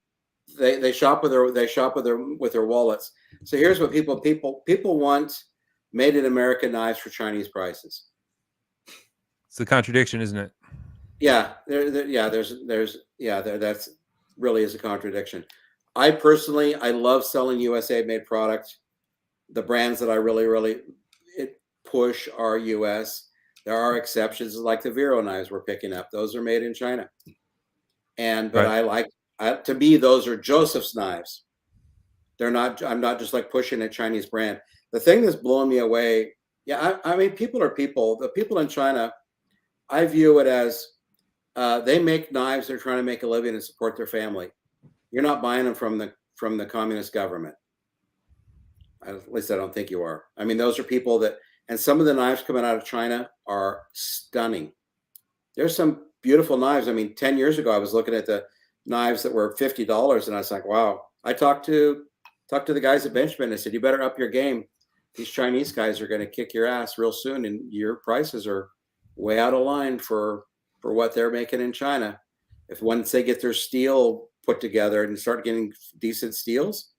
They shop with their wallets. So here's what people want: made in America knives for Chinese prices. It's the contradiction, isn't it? Yeah, that's really is a contradiction. I personally, I love selling USA made product. The brands that I really push are US. There are exceptions, like the Vero knives we're picking up. Those are made in China. But right. To me, those are Joseph's knives. I'm not just like pushing a Chinese brand. The thing that's blowing me away, I mean, people are people. The people in China, I view it as they make knives. They're trying to make a living and support their family. You're not buying them from the communist government. At least I don't think you are. I mean, those are people that, and some of the knives coming out of China are stunning. There's some beautiful knives. I mean, 10 years ago, I was looking at the knives that were $50, and I was like, wow. I talked to the guys at Benchman. I said, you better up your game. These Chinese guys are going to kick your ass real soon, and your prices are way out of line for what they're making in China. If once they get their steel put together and start getting decent steels,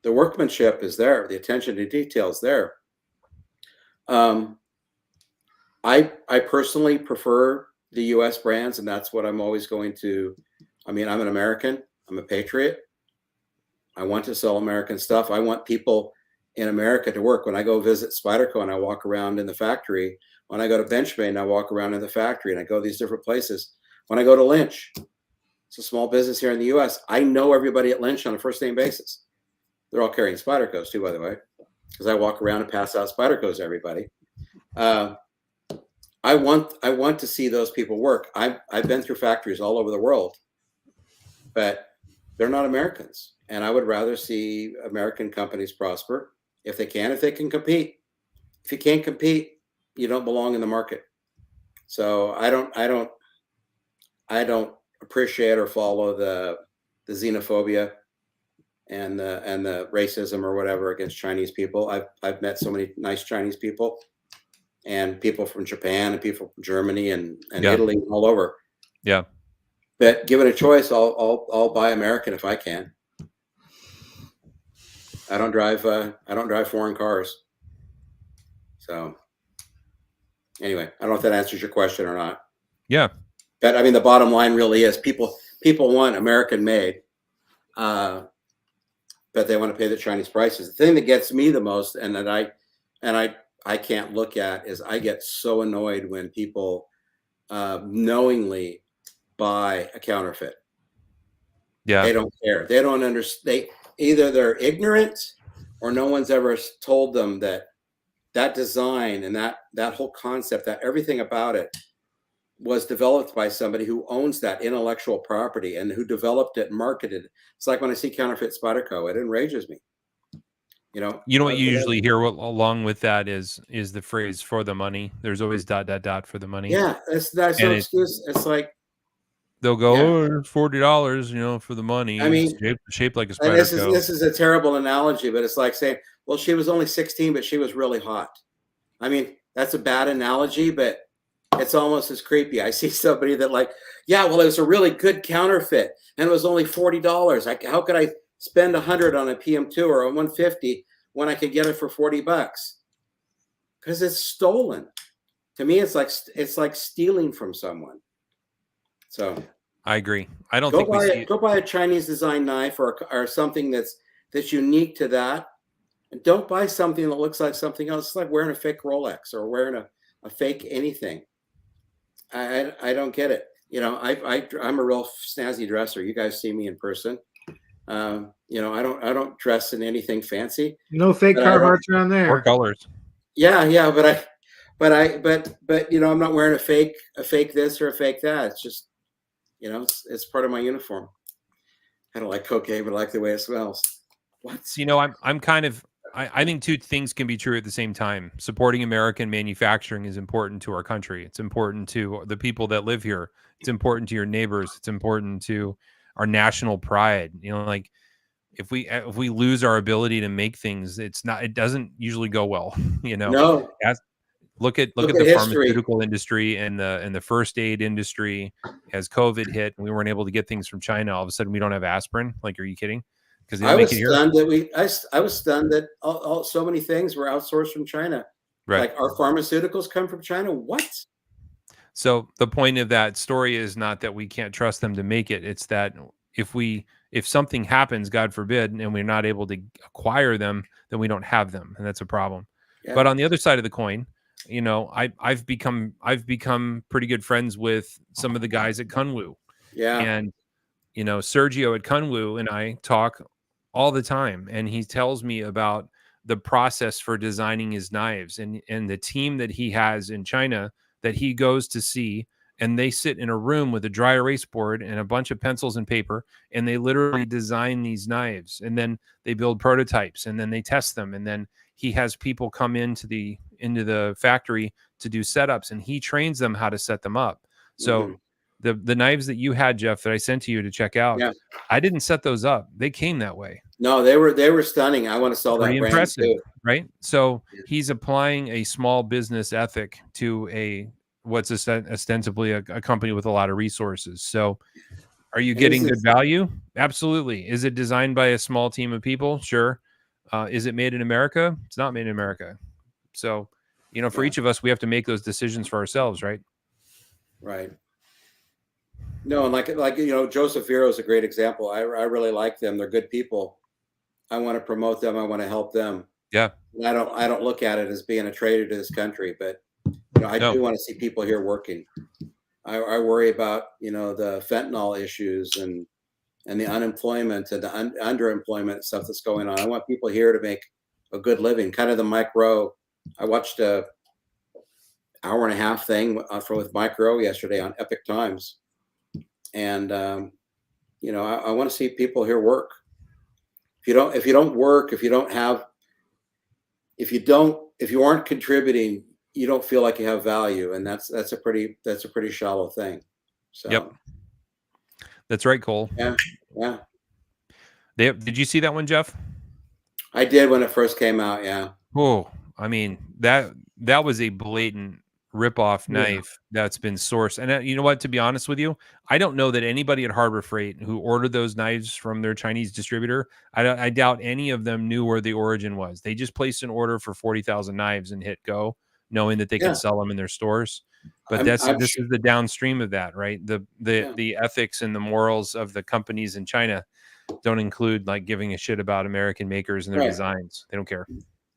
the workmanship is there. The attention to detail is there. I personally prefer the U.S. brands, and that's what I'm always going to. I mean, I'm an American. I'm a patriot. I want to sell American stuff. I want people in America to work. When I go visit Spyderco and I walk around in the factory, when I go to Benchmade and I walk around in the factory, and I go these different places. When I go to Lynch, it's a small business here in the U.S. I know everybody at Lynch on a first name basis. They're all carrying Spydercos too, by the way, because I walk around and pass out Spydercos to everybody. I want to see those people work. I've been through factories all over the world, but they're not Americans. And I would rather see American companies prosper if they can compete. If you can't compete, you don't belong in the market. So I don't appreciate or follow the xenophobia. the racism or whatever against Chinese people. I've met so many nice Chinese people, and people from Japan and people from Germany and Yeah. Italy and all over. Yeah. But given a choice, I'll buy American if I can. I don't drive foreign cars. So anyway, I don't know if that answers your question or not. Yeah. But I mean, the bottom line really is people want American made, but they want to pay the Chinese prices. The thing that gets me the most, and that I can't look at, is I get so annoyed when people knowingly buy a counterfeit. Yeah. They don't care. They don't understand. Either they're ignorant, or no one's ever told them that design and that whole concept, that everything about it was developed by somebody who owns that intellectual property and who developed it and marketed it. It's like when I see counterfeit Spyderco, it enrages me. You know what you usually hear along with that is the phrase "for the money." There's always ... for the money. Yeah, that's no excuse. It's like they'll go, "Oh, $40, for the money." I mean, it's shaped like a and Spyderco. this is a terrible analogy, but it's like saying, well, she was only 16, but she was really hot. I mean, that's a bad analogy, but it's almost as creepy. I see somebody that like, yeah, well, it was a really good counterfeit and it was only $40. How could I spend $100 on a PM2 or a 150 when I could get it for $40? Because it's stolen. To me, it's like stealing from someone. So I agree. I don't think go buy a Chinese design knife or something that's unique to that. And don't buy something that looks like something else. It's like wearing a fake Rolex or wearing a fake anything. I don't get it. I'm a real snazzy dresser. You guys see me in person. I don't dress in anything fancy. No fake Carhartts around there. Or colors. Yeah, but I'm not wearing a fake this or a fake that. It's just, it's part of my uniform. I don't like cocaine, but I like the way it smells. What? So, I'm kind of, I think two things can be true at the same time. Supporting American manufacturing is important to our country. It's important to the people that live here. It's important to your neighbors. It's important to our national pride. Like if we lose our ability to make things, it doesn't usually go well. No. Look at the history. Pharmaceutical industry and the first aid industry. As COVID hit and we weren't able to get things from China, all of a sudden we don't have aspirin. Like, are you kidding? Because I was stunned that I was stunned that so many things were outsourced from China. Right. Like our pharmaceuticals come from China. What? So the point of that story is not that we can't trust them to make it. It's that if something happens, God forbid, and we're not able to acquire them, then we don't have them, and that's a problem. Yeah. But on the other side of the coin, I've become pretty good friends with some of the guys at Kunwu. Yeah. And Sergio at Kunwu and I talk all the time, and he tells me about the process for designing his knives and the team that he has in China that he goes to see, and they sit in a room with a dry erase board and a bunch of pencils and paper, and they literally design these knives, and then they build prototypes, and then they test them, and then he has people come into the factory to do setups, and he trains them how to set them up. So the knives that you had, Jeff, that I sent to you to check out, yeah. I didn't set those up. They came that way. No, they were stunning. I want to sell that brand impressive, too. Right? So he's applying a small business ethic to what's ostensibly a company with a lot of resources. So are you getting good value? Absolutely. Is it designed by a small team of people? Sure. Is it made in America? It's not made in America. So, for each of us, we have to make those decisions for ourselves, right? Right. No, and like Joseph Vero is a great example. I really like them. They're good people. I want to promote them. I want to help them. Yeah. I don't look at it as being a traitor to this country, but I do want to see people here working. I worry about the fentanyl issues and the unemployment and the underemployment stuff that's going on. I want people here to make a good living. Kind of the Mike Rowe. I watched a hour and a half thing with Mike Rowe yesterday on Epic Times. And I want to see people here work. If you don't work, if you aren't contributing, you don't feel like you have value, and that's a pretty shallow thing. So yep, that's right, Cole. Yeah. Did you see that one, Jeff? I did when it first came out. Yeah. Oh, I mean, that was a blatant rip-off knife that's been sourced. And you know what? To be honest with you, I don't know that anybody at Harbor Freight who ordered those knives from their Chinese distributor, I doubt any of them knew where the origin was. They just placed an order for 40,000 knives and hit go, knowing that they Yeah. could sell them in their stores. But I'm this sure. is the downstream of that, right? The ethics and the morals of the companies in China don't include like giving a shit about American makers and their Right. designs. They don't care.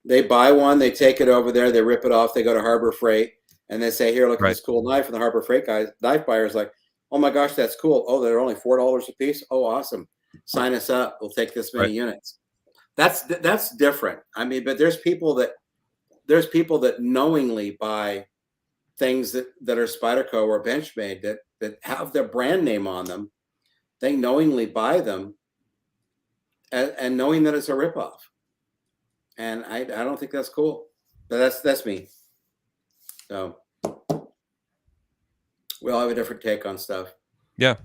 They buy one, they take it over there, they rip it off, they go to Harbor Freight, and they say, "Here, look at Right. this cool knife." And the Harbor Freight knife buyer is like, "Oh my gosh, that's cool. Oh, they're only $4 a piece. Oh, awesome. Sign us up. We'll take this many Right. units." That's different. I mean, but there's people that knowingly buy things that are Spyderco or Benchmade that have their brand name on them. They knowingly buy them and knowing that it's a ripoff. And I don't think that's cool. But that's me. So we all have a different take on stuff. Yeah.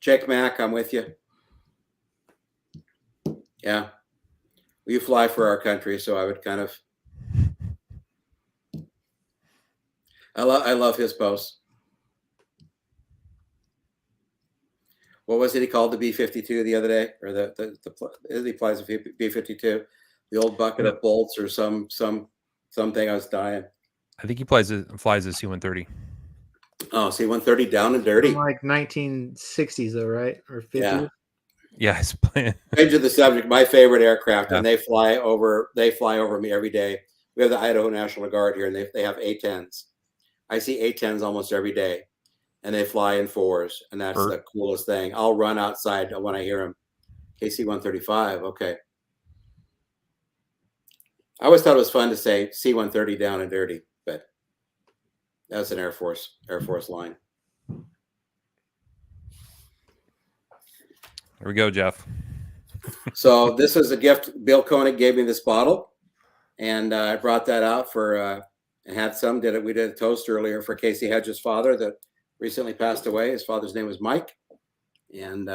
Jake Mack, I'm with you. Yeah. You fly for our country, so I would kind of I love his posts. What was it he called the B-52 the other day? Or he flies a B-52, the old bucket of bolts or something. I was dying. I think he flies a C-130. Oh, C-130 down and dirty. From like 1960s though, right? Or 50s? Yeah. Yeah, it's playing. Change of the subject. My favorite aircraft, and they fly over me every day. We have the Idaho National Guard here, and they have A-10s. I see A-10s almost every day, and they fly in fours, and that's the coolest thing. I'll run outside when I hear them. KC-135, okay. I always thought it was fun to say C-130 down and dirty, but that's an Air Force line. Here we go, Jeff. So this is a gift. Bill Koenig gave me this bottle, and I brought that out for and had some. We did a toast earlier for Casey Hedges' father that recently passed away. His father's name was Mike, and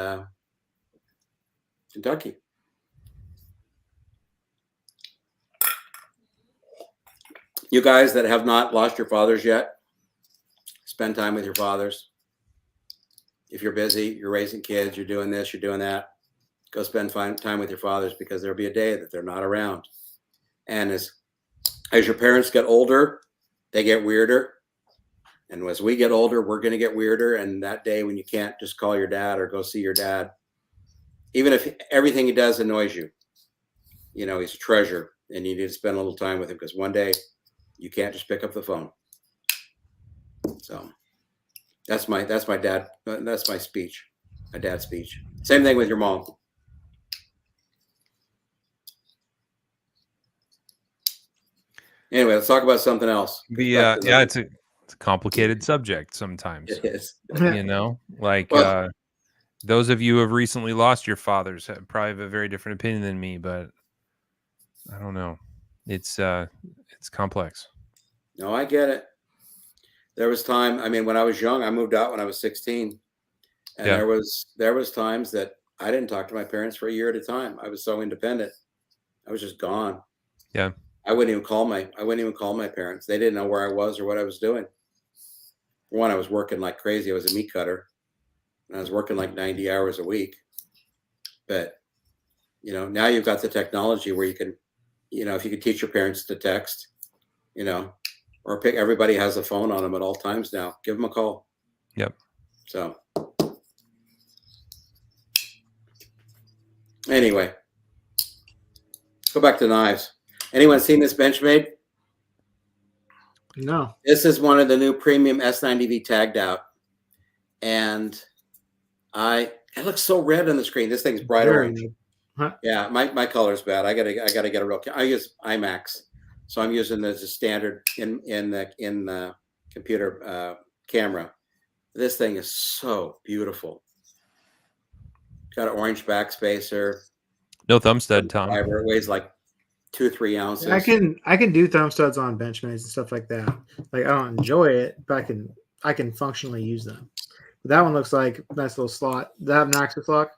Kentucky. You guys that have not lost your fathers yet, spend time with your fathers. If you're busy, you're raising kids, you're doing this, you're doing that, go spend time with your fathers, because there'll be a day that they're not around. And as your parents get older, they get weirder. And as we get older, we're going to get weirder. And that day when you can't just call your dad or go see your dad, even if everything he does annoys you, you know, he's a treasure, and you need to spend a little time with him, because one day you can't just pick up the phone. So that's my dad. That's my speech, my dad's speech. Same thing with your mom. Anyway, let's talk about something else. It's a complicated subject sometimes. It is. You know, like those of you who have recently lost your fathers probably have a very different opinion than me, but I don't know. It's complex. No, I get it. There was time. I mean, when I was young, I moved out when I was 16, and there was times that I didn't talk to my parents for a year at a time. I was so independent. I was just gone. Yeah. I wouldn't even call my parents. They didn't know where I was or what I was doing. For one, I was working like crazy. I was a meat cutter, and I was working like 90 hours a week. But, you know, now you've got the technology where you can, you know, if you could teach your parents to text, you know, or everybody has a phone on them at all times now. Give them a call. Yep. So anyway, go back to knives. Anyone seen this Benchmade? No. This is one of the new premium S90V tagged out, and it looks so red on the screen. This thing's bright orange. Huh? Yeah, my color's bad. I gotta get a real. I use IMAX, so I'm using this as standard in the computer camera. This thing is so beautiful. Got an orange backspacer. No thumb stud, Tom. It weighs like 2-3 ounces. I can do thumb studs on Benchmades and stuff like that. Like, I don't enjoy it, but I can functionally use them. But that one looks like a nice little slot. Does that have an access lock?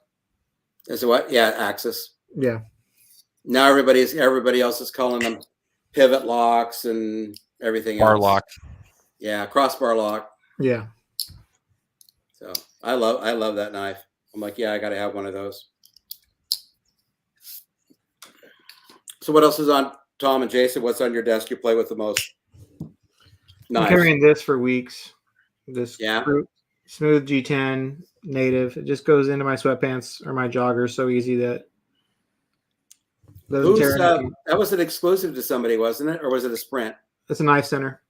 Is it what? Yeah, Axis. Yeah. Now everybody else is calling them pivot locks and everything Bar else. lock. Yeah, crossbar lock. Yeah. So I love that knife. I'm like, yeah, I got to have one of those. So what else is on Tom and Jason? What's on your desk you play with the most? I'm Knives. carrying this for weeks. This Yeah. smooth G10 native. It just goes into my sweatpants or my joggers so easy that doesn't tear anything. That was an exclusive to somebody, wasn't it? Or was it a Sprint? It's a Knife Center.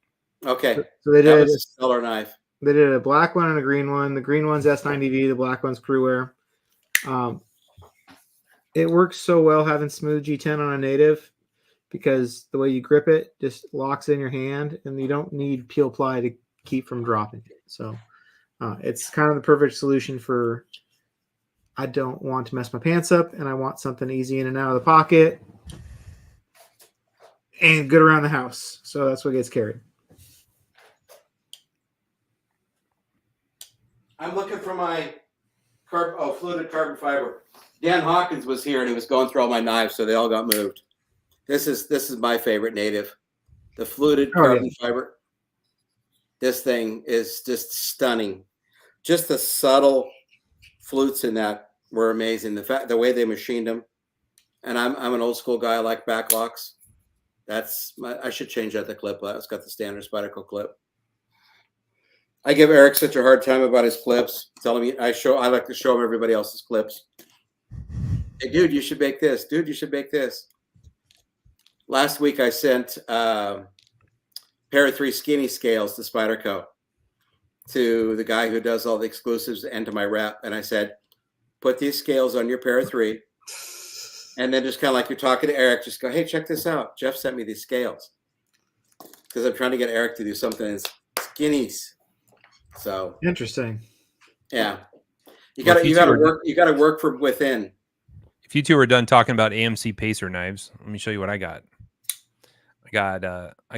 Okay. So they That did was a stellar knife. They did a black one and a green one. The green one's S90V, the black one's Crewwear. It works so well having smooth G10 on a native because the way you grip it just locks in your hand and you don't need peel ply to keep from dropping it. So it's kind of the perfect solution for I don't want to mess my pants up and I want something easy in and out of the pocket and good around the house. So that's what gets carried. I'm looking for my fluted carbon fiber. Dan Hawkins was here and he was going through all my knives, so they all got moved. This is my favorite native, the fluted carbon fiber. This thing is just stunning. Just the subtle flutes in that were amazing. The way they machined them, and I'm an old school guy. I like backlocks. I should change that to clip. It's got the standard Spyderco clip. I give Eric such a hard time about his clips. Tell him I like to show him everybody else's clips. Hey, dude, you should make this. Dude, you should make this. Last week I sent a pair of 3 skinny scales to Spyderco to the guy who does all the exclusives and to my rep, and I said, put these scales on your pair of 3, and then just kind of like you're talking to Eric, just go, hey, check this out. Jeff sent me these scales because I'm trying to get Eric to do something in skinnies. So interesting. Yeah, you got to work from within. If you two are done talking about AMC Pacer knives, let me show you what I got. I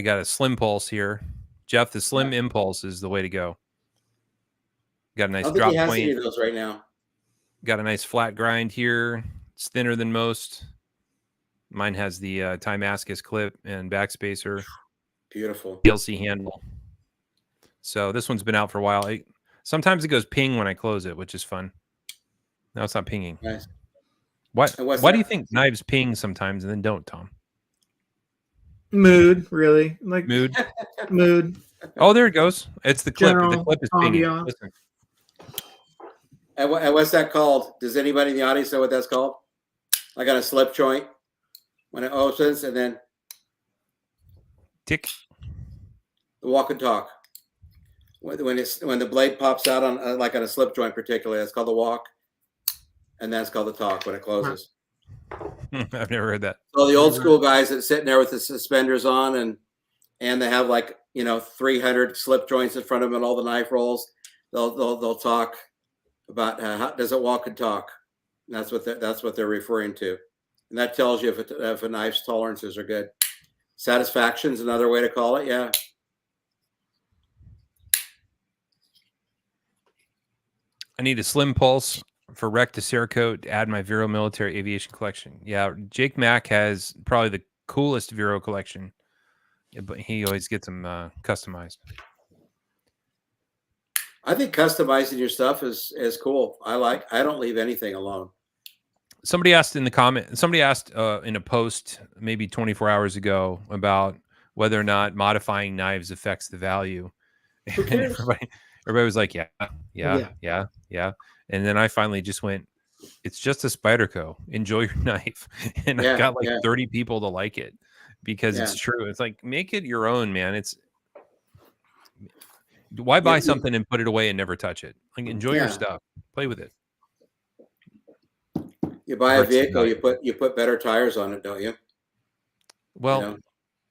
got a Slim Pulse here, Jeff. The Slim Impulse is the way to go. Got a nice drop he has point. any of those right now. Got a nice flat grind here. It's thinner than most. Mine has the Timascus clip and backspacer. Beautiful PLC handle. So this one's been out for a while. Sometimes it goes ping when I close it, which is fun. No, it's not pinging. Nice. Why do you think knives ping sometimes and then don't, Tom? Mood, really. Like mood. Oh, there it goes. It's the clip. The clip is pinging. Listen. And what's that called? Does anybody in the audience know what that's called? Like on a slip joint when it opens and then tick. The walk and talk. When the blade pops out on like on a slip joint, particularly, that's called the walk, and that's called the talk when it closes. I've never heard that. So the old school guys that sitting there with the suspenders on and they have like 300 slip joints in front of them and all the knife rolls. They'll talk about how does it walk and talk. And that's what they're referring to, and that tells you if a knife's tolerances are good. Satisfaction's another way to call it. Yeah. I need a Slim Pulse for Rec to Cerakote to add my Vero military aviation collection. Yeah, Jake Mack has probably the coolest Vero collection, but he always gets them customized. I think customizing your stuff is cool. I don't leave anything alone. Somebody asked in the comment. Somebody asked in a post maybe 24 hours ago about whether or not modifying knives affects the value. Who cares? Everybody was like, yeah. And then I finally just went, it's just a Spyderco. Enjoy your knife. And I got like 30 people to like it because it's true. It's like, make it your own, man. Why buy something and put it away and never touch it? Like, enjoy your stuff. Play with it. You buy a vehicle, you put better tires on it, don't you? Well,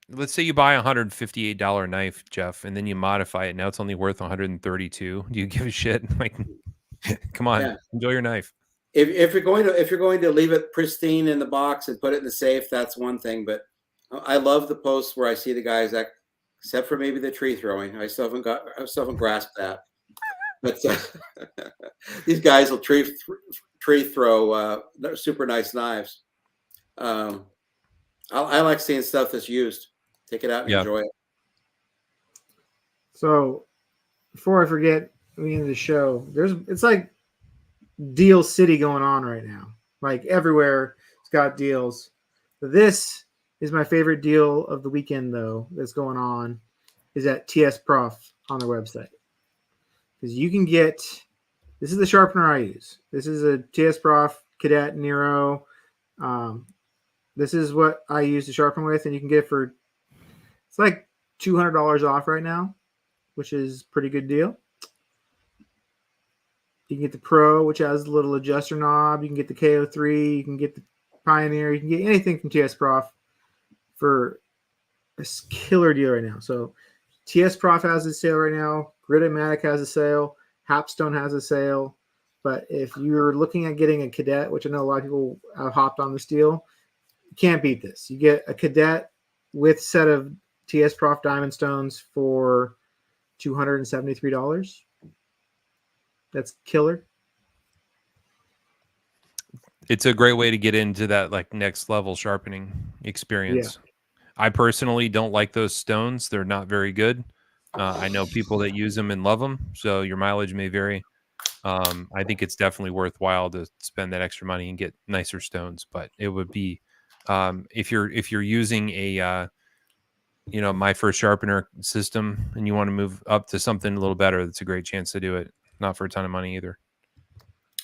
let's say you buy a $158 knife, Jeff, and then you modify it. Now it's only worth $132. Do you give a shit? Like, come on, enjoy your knife. If you're going to leave it pristine in the box and put it in the safe, that's one thing. But I love the posts where I see the guys that, except for maybe the tree throwing, I still haven't grasped that. But these guys will tree throw, super nice knives. I like seeing stuff that's used. Take it out and enjoy it. So before I forget, we end the show. It's like deal city going on right now. Like everywhere, it's got deals. But this is my favorite deal of the weekend, though. That's going on is at TS Prof on their website, because you can get. This is the sharpener I use. This is a TS Prof Cadet Nero. This is what I use to sharpen with, and you can get it for, it's like $200 off right now, which is a pretty good deal. You can get the Pro, which has a little adjuster knob. You can get the KO3. You can get the Pioneer. You can get anything from TS Prof for a killer deal right now. So TS Prof has a sale right now. Grid-O-Matic has a sale. Hapstone has a sale. But if you're looking at getting a Cadet, which I know a lot of people have hopped on this deal, you can't beat this. You get a Cadet with set of TS Prof Diamond Stones for $273. That's killer. It's a great way to get into that like next level sharpening experience. Yeah. I personally don't like those stones. They're not very good. I know people that use them and love them, so your mileage may vary. I think it's definitely worthwhile to spend that extra money and get nicer stones, but it would be if you're using a my first sharpener system and you want to move up to something a little better, that's a great chance to do it. Not for a ton of money either.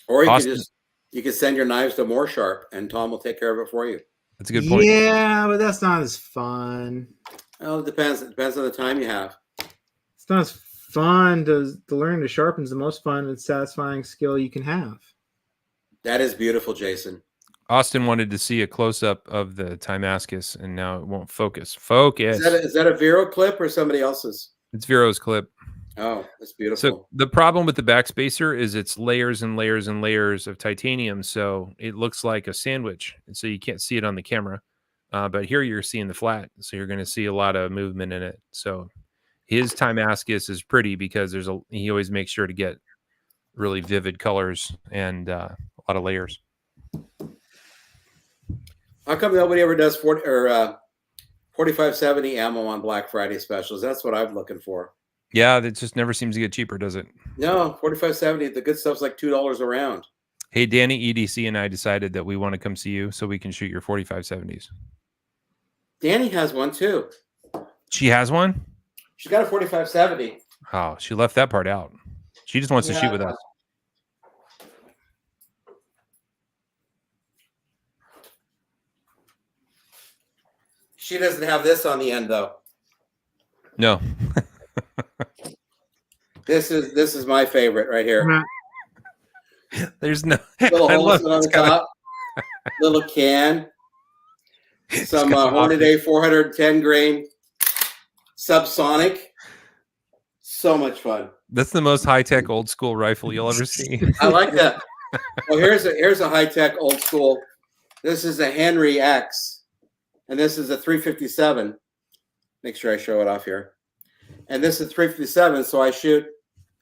Or you could send your knives to More Sharp and Tom will take care of it for you. That's a good point. Yeah, but that's not as fun. Well, it depends. It depends on the time you have. It's not as fun to learn to sharpen is the most fun and satisfying skill you can have. That is beautiful, Jason. Austin wanted to see a close-up of the Timascus, and now it won't focus. Focus. Is that a Vero clip or somebody else's? It's Vero's clip. Oh, that's beautiful. So the problem with the backspacer is it's layers and layers and layers of titanium, so it looks like a sandwich, and so you can't see it on the camera. But here you're seeing the flat, so you're going to see a lot of movement in it. So his Timascus is pretty because he always makes sure to get really vivid colors and a lot of layers. How come nobody ever does 4570 ammo on Black Friday specials? That's what I'm looking for. Yeah, it just never seems to get cheaper, does it? No, 4570. The good stuff's like $2 a round. Hey, Danny, EDC, and I decided that we want to come see you so we can shoot your 4570s. Danny has one too. She has one? She's got a 4570. Oh, she left that part out. She just wants to shoot with us. She doesn't have this on the end though. No. This is my favorite right here. There's no little holes on the top, little can, some Hornady 410 grain subsonic. So much fun. That's the most high-tech old school rifle you'll ever see. I like that. Well, here's a high-tech old school. This is a Henry X, and this is a 357. Make sure I show it off here. And this is 357, so I shoot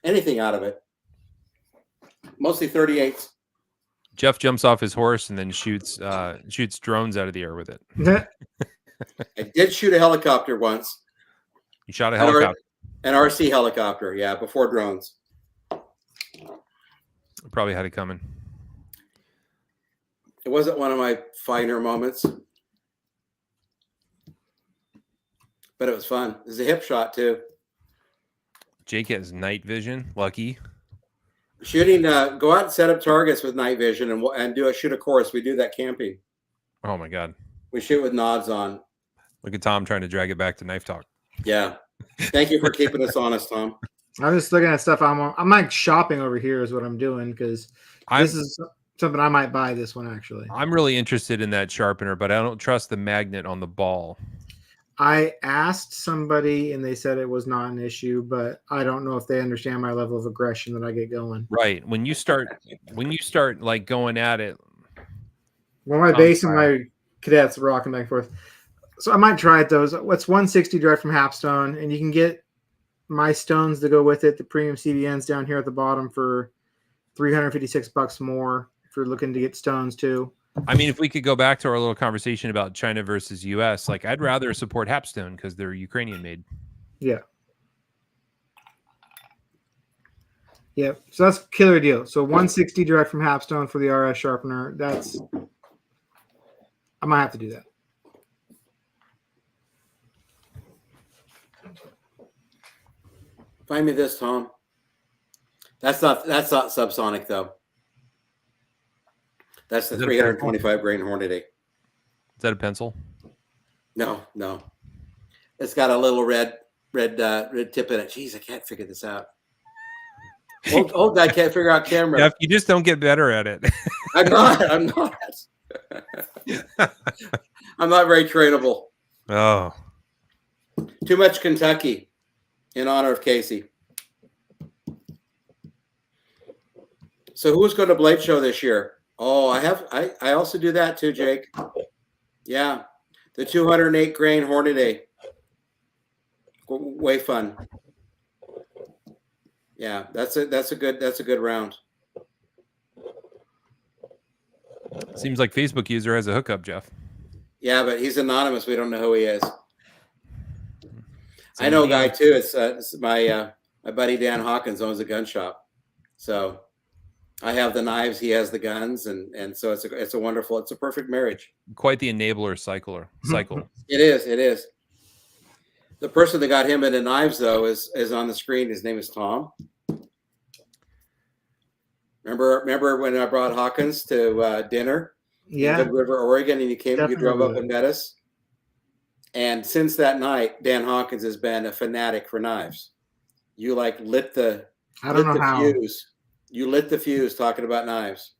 anything out of it. Mostly 38s. Jeff jumps off his horse and then shoots drones out of the air with it. I did shoot a helicopter once. You shot a helicopter? An RC helicopter, yeah, before drones. Probably had it coming. It wasn't one of my finer moments. But it was fun. It was a hip shot, too. Jake has night vision. Lucky. Shooting, go out and set up targets with night vision and shoot a course. We do that camping. Oh, my God. We shoot with nods on. Look at Tom trying to drag it back to knife talk. Yeah. Thank you for keeping us honest, Tom. I'm just looking at stuff. I'm like shopping over here is what I'm doing because this is something I might buy this one, actually. I'm really interested in that sharpener, but I don't trust the magnet on the ball. I asked somebody and they said it was not an issue, but I don't know if they understand my level of aggression that I get going. Right. When you start like going at it. Well, my base and my cadets are rocking back and forth. So I might try it though. It's 160 direct from Hapstone, and you can get my stones to go with it. The premium CBNs down here at the bottom for $356 more. for looking to get stones too. I mean, if we could go back to our little conversation about China versus U.S., like I'd rather support Hapstone because they're Ukrainian made. Yeah. Yeah. So that's killer deal. So 160 direct from Hapstone for the RS sharpener. I might have to do that. Find me this, Tom. That's not subsonic though. That's the 325 grain Hornady. Is that a pencil? No. It's got a little red tip in it. Jeez, I can't figure this out. Old guy can't figure out camera. Jeff, you just don't get better at it. I'm not. I'm not very trainable. Oh. Too much Kentucky in honor of Casey. So who's going to Blade Show this year? Oh, I also do that too, Jake. Yeah. The 208 grain Hornady. Way fun. Yeah, that's a good round. Seems like Facebook user has a hookup, Jeff. Yeah, but he's anonymous. We don't know who he is. I know a guy too. It's my buddy Dan Hawkins owns a gun shop. So I have the knives, he has the guns, and so it's a perfect marriage. Quite the enabler cycle. It is. The person that got him into knives though is on the screen. His name is Tom. Remember when I brought Hawkins to dinner in Good River, Oregon, and you drove up and met us? And since that night, Dan Hawkins has been a fanatic for knives. You like lit the fuse. You lit the fuse talking about knives.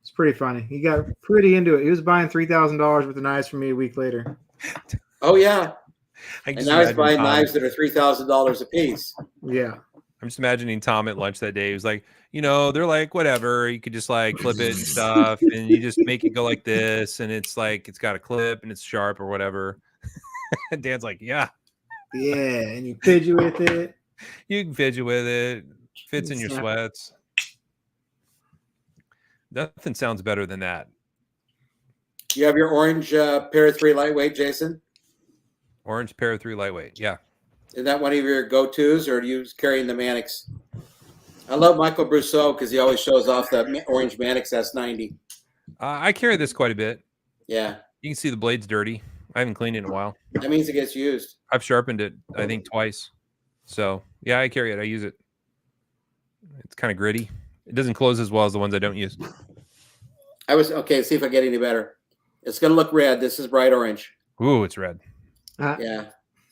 It's pretty funny. He got pretty into it. He was buying $3,000 worth of knives from me a week later. Oh yeah. And now he's buying knives that are $3,000 a piece. Yeah. I'm just imagining Tom at lunch that day. He was like, they're like, whatever. You could just like clip it and stuff. And you just make it go like this. And it's like, it's got a clip and it's sharp or whatever. And Dan's like, yeah. Yeah. And you fidget with it. You can fidget with it. Fits in your sweats. Nothing sounds better than that. You have your orange Para 3 lightweight, Jason? Orange Para 3 lightweight. Yeah. Is that one of your go-tos, or are you carrying the Mannix? I love Michael Brousseau because he always shows off the orange Mannix S90. I carry this quite a bit. Yeah. You can see the blade's dirty. I haven't cleaned it in a while. That means it gets used. I've sharpened it, I think, twice. So, yeah, I carry it. I use it. It's kind of gritty. It doesn't close as well as the ones I don't use. Okay, see if I get any better. It's going to look red. This is bright orange. Ooh, it's red. Yeah.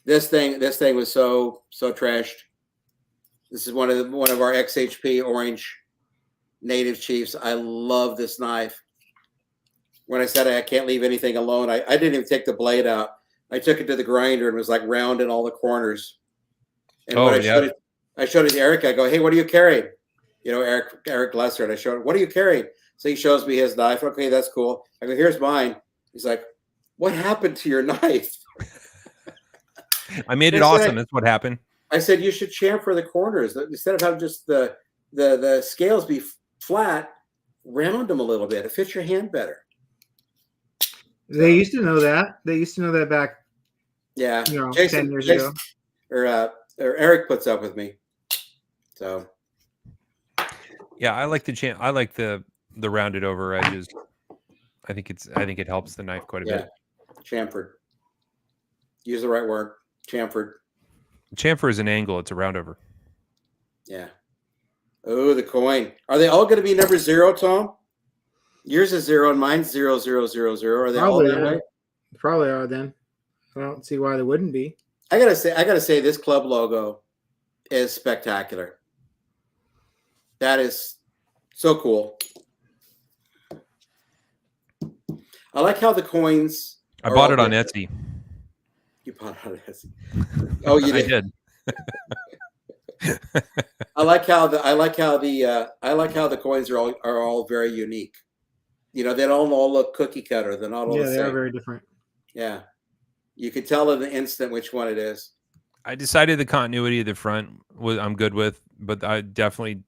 This thing was so trashed. This is one of our XHP orange native chiefs. I love this knife. When I said I can't leave anything alone, I didn't even take the blade out. I took it to the grinder and was like round in all the corners. And when I showed it to Eric, I go, "Hey, what are you carrying?" Eric Lesser, and I showed him, "What are you carrying?" So he shows me his knife. Okay, that's cool. I go, "Here's mine." He's like, "What happened to your knife?" I made it awesome. That's what happened. I said, "You should chamfer the corners instead of having just the scales be flat. Round them a little bit. It fits your hand better." They used to know that. They used to know that back. Yeah, Jason, 10 years ago. Or Eric puts up with me. So. Yeah, I like the rounded over edges. I think it helps the knife quite a bit. Chamfered. Use the right word. Chamfered. Chamfer is an angle. It's a round over. Yeah. Oh, the coin. Are they all going to be number 0, Tom? Yours is 0 and mine's 0, 0, 0, 0. Are they probably all that way? Probably are then. I don't see why they wouldn't be. I gotta say this club logo is spectacular. That is so cool. I like how the coins. I bought it on Etsy. You bought it on Etsy. Oh, you did. I did. I like how the coins are all very unique. They don't all look cookie cutter. They're not all the same. Yeah, they are very different. Yeah. You can tell in the instant which one it is. I decided the continuity of the front I'm good with, but I definitely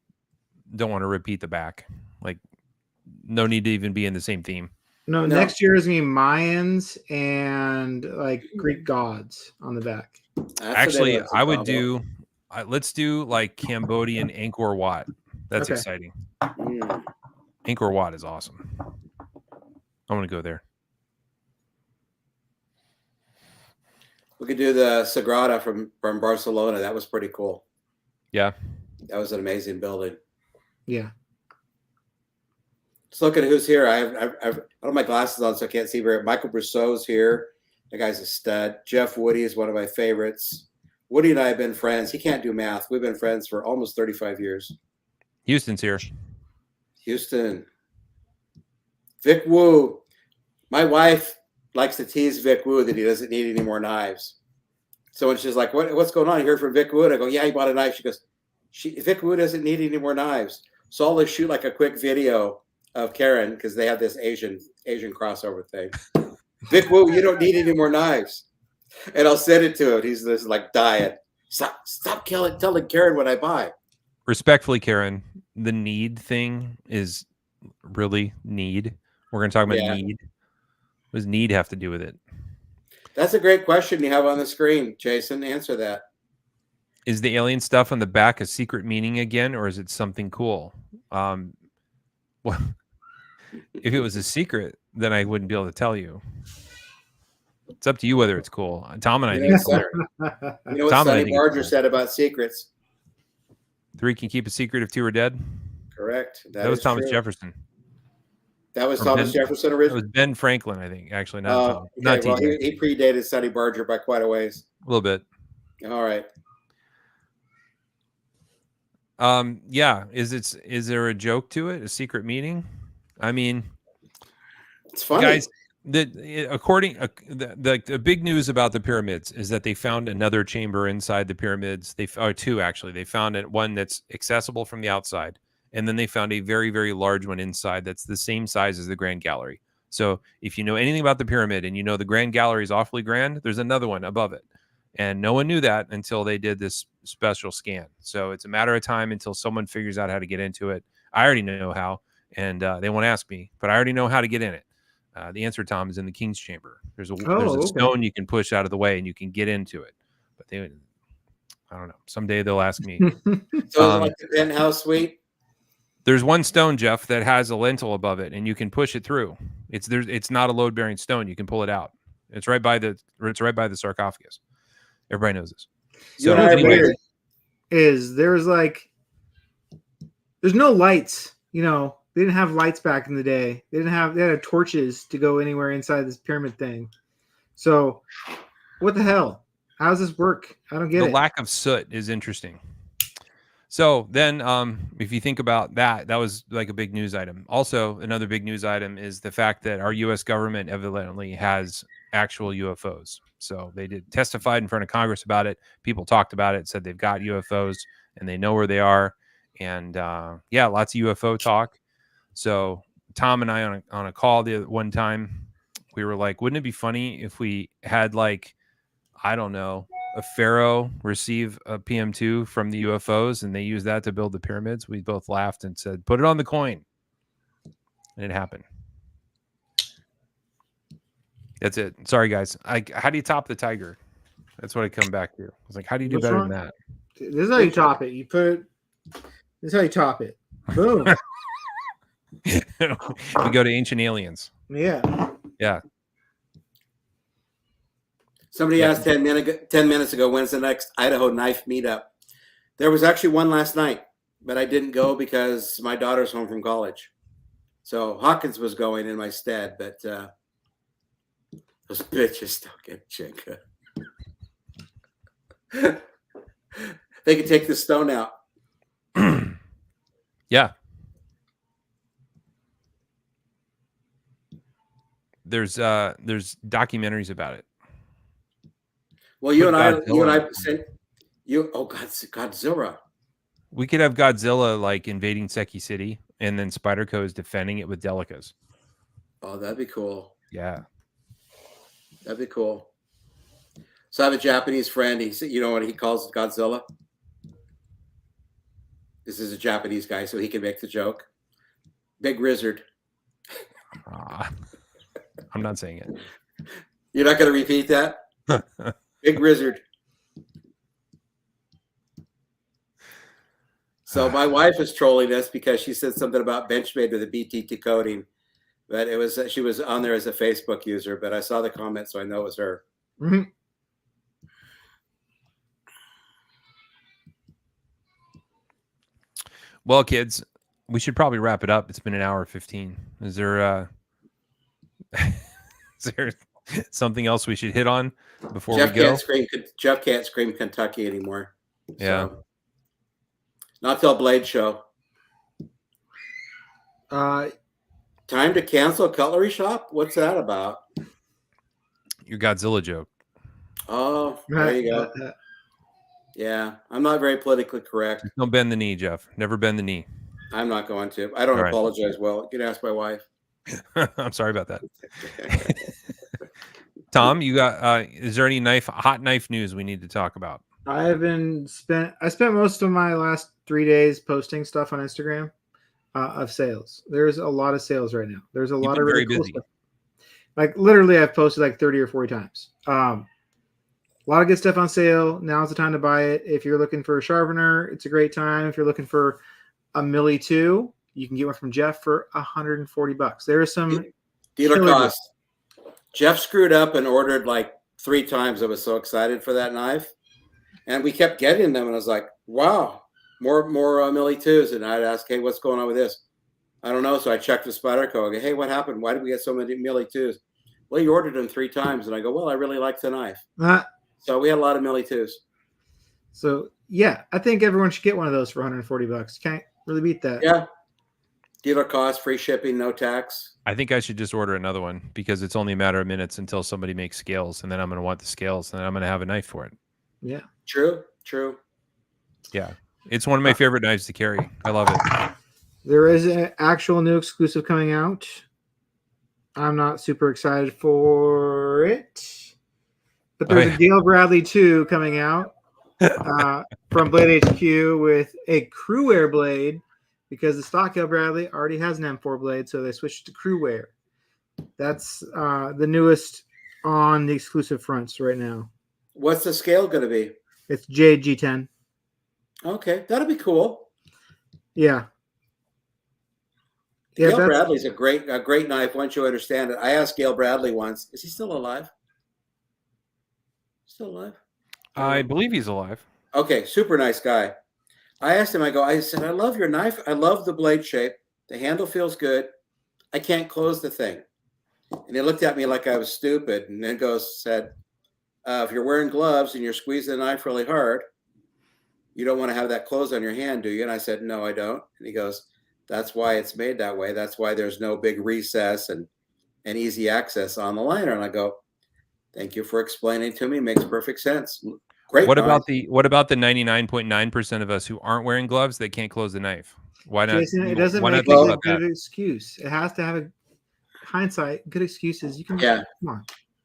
don't want to repeat the back. Like no need to even be in the same theme. No, No. next year is gonna be Mayans and like Greek gods on the back. That's what Actually, they want to I would follow. do. Let's do like Cambodian Angkor Wat. That's Okay. exciting. Mm. Angkor Wat is awesome. I want to go there. We could do the Sagrada from Barcelona. That was pretty cool. Yeah. That was an amazing building. Yeah. Just look at who's here. I don't have my glasses on, so I can't see very. Michael Brousseau's here. That guy's a stud. Jeff Woody is one of my favorites. Woody and I have been friends. He can't do math. We've been friends for almost 35 years. Houston's here. Houston. Vic Wu. My wife likes to tease Vic Wu that he doesn't need any more knives. So when she's like, what's going on? You heard from Vic Wu? And I go, yeah, he bought a knife. She goes, Vic Wu doesn't need any more knives. So I'll just shoot like a quick video of Karen because they have this Asian crossover thing. Vic Wu, you don't need any more knives. And I'll send it to him. He's just like dying. Stop telling Karen what I buy. Respectfully, Karen, the need thing is really need. We're going to talk about need. What does need have to do with it? That's a great question you have on the screen, Jason. Answer that. Is the alien stuff on the back a secret meaning again, or is it something cool? Well, if it was a secret, then I wouldn't be able to tell you. It's up to you whether it's cool. Tom and I think it's hilarious. You know what Sonny Barger said about secrets? 3 can keep a secret if 2 are dead. Correct. That was Thomas Jefferson. That was Thomas Jefferson originally? It was Ben Franklin, I think, actually. Not Tom. Okay, not well, TJ. he predated Sonny Barger by quite a ways. A little bit. All right. Yeah. Is there a joke to it? A secret meaning? I mean, it's funny. Guys, the big news about the pyramids is that they found another chamber inside the pyramids. Two actually. They found one that's accessible from the outside, and then they found a very, very large one inside that's the same size as the Grand Gallery. So if you know anything about the pyramid and you know the Grand Gallery is awfully grand, there's another one above it, and no one knew that until they did this special scan. So it's a matter of time until someone figures out how to get into it. I already know how, and they won't ask me, but I already know how to get in it. The answer, Tom, is in the King's Chamber. There's a stone you can push out of the way and you can get into it. But I don't know. Someday they'll ask me. So is it like the penthouse suite? There's one stone, Jeff, that has a lintel above it, and you can push it through. It's not a load bearing stone. You can pull it out. It's right by the sarcophagus. Everybody knows this. So anyway, there's no lights. You know, they didn't have lights back in the day. They had torches to go anywhere inside this pyramid thing. So what the hell? How does this work? I don't get it. The lack of soot is interesting. So then if you think about that was like a big news item. Also, another big news item is the fact that our U.S. government evidently has actual UFOs. So they testified in front of Congress about it. People talked about it, said they've got UFOs and they know where they are. And lots of UFO talk. So Tom and I on a call the one time, we were like, wouldn't it be funny if we had like, I don't know, a pharaoh receive a PM2 from the UFOs and they use that to build the pyramids? We both laughed and said, put it on the coin. And it happened. That's it. Sorry, guys. How do you top the tiger? That's what I come back to. I was like, how do you do better than that? This is how you top it. This is how you top it. Boom. We go to Ancient Aliens. Yeah. Yeah. Somebody asked 10 minutes ago, when's the next Idaho knife meetup? There was actually one last night, but I didn't go because my daughter's home from college. So Hawkins was going in my stead, but those bitches don't get chinka. They can take the stone out. Yeah. There's documentaries about it. Well, you and I said Godzilla. We could have Godzilla like invading Seki City, and then Spyderco is defending it with Delicas. Oh, that'd be cool. Yeah, that'd be cool. So I have a Japanese friend. He said, you know what he calls Godzilla? This is a Japanese guy, so he can make the joke. Big Lizard. I'm not saying it. You're not going to repeat that? Big Wizard. So my wife is trolling us because she said something about Benchmade with the BT decoding, but it was she was on there as a Facebook user, but I saw the comment, so I know it was her. Mm-hmm. Well, kids, we should probably wrap it up. It's been an hour 15. Is there is there something else we should hit on before we go? Jeff can't scream Kentucky anymore. Yeah. So, not till Blade Show. Time to cancel Cutlery Shop? What's that about? Your Godzilla joke. Oh, there you go. Yeah, I'm not very politically correct. Don't bend the knee, Jeff. Never bend the knee. I'm not going to. I don't apologize. Well, you can ask my wife. I'm sorry about that. Tom, you got is there any hot knife news we need to talk about? I spent most of my last 3 days posting stuff on Instagram of sales. There's a lot of sales right now. There's a lot of really cool stuff. Like literally I've posted like 30 or 40 times. A lot of good stuff on sale. Now's the time to buy it. If you're looking for a sharpener, it's a great time. If you're looking for a Millie 2, you can get one from Jeff for $140. There is some dealer cost. Jeff screwed up and ordered like 3 times. I was so excited for that knife, and we kept getting them. And I was like, "Wow, more Millie 2s." And I'd ask, "Hey, what's going on with this?" I don't know. So I checked the Spyderco. I go, "Hey, what happened? Why did we get so many Millie 2s?" Well, you ordered them 3 times, and I go, "Well, I really like the knife." So we had a lot of Millie 2s. So yeah, I think everyone should get one of those for $140. Can't really beat that. Yeah. Dealer cost, free shipping, no tax. I think I should just order another one because it's only a matter of minutes until somebody makes scales, and then I'm going to want the scales, and then I'm going to have a knife for it. Yeah. True. Yeah. It's one of my favorite knives to carry. I love it. There is an actual new exclusive coming out. I'm not super excited for it, but there's a Gail Bradley 2 coming out from Blade HQ with a crew wear blade, because the stock Gail Bradley already has an M4 blade, so they switched to crew wear. That's the newest on the exclusive fronts right now. What's the scale going to be? It's JG10. Okay, that'll be cool. Yeah. Gail Bradley's a great knife once you understand it. I asked Gail Bradley once, is he still alive? Still alive? I believe he's alive. Okay, super nice guy. I asked him, I said, I love your knife. I love the blade shape. The handle feels good. I can't close the thing. And he looked at me like I was stupid, and then said, if you're wearing gloves and you're squeezing the knife really hard, you don't want to have that close on your hand, do you? And I said, no, I don't. And he goes, that's why it's made that way. That's why there's no big recess and easy access on the liner. And I go, thank you for explaining to me. Makes perfect sense. Great. What about the 99.9% of us who aren't wearing gloves that can't close the knife? Why not? Jason, it doesn't make it a good excuse. It has to have a hindsight, good excuses. You can come on.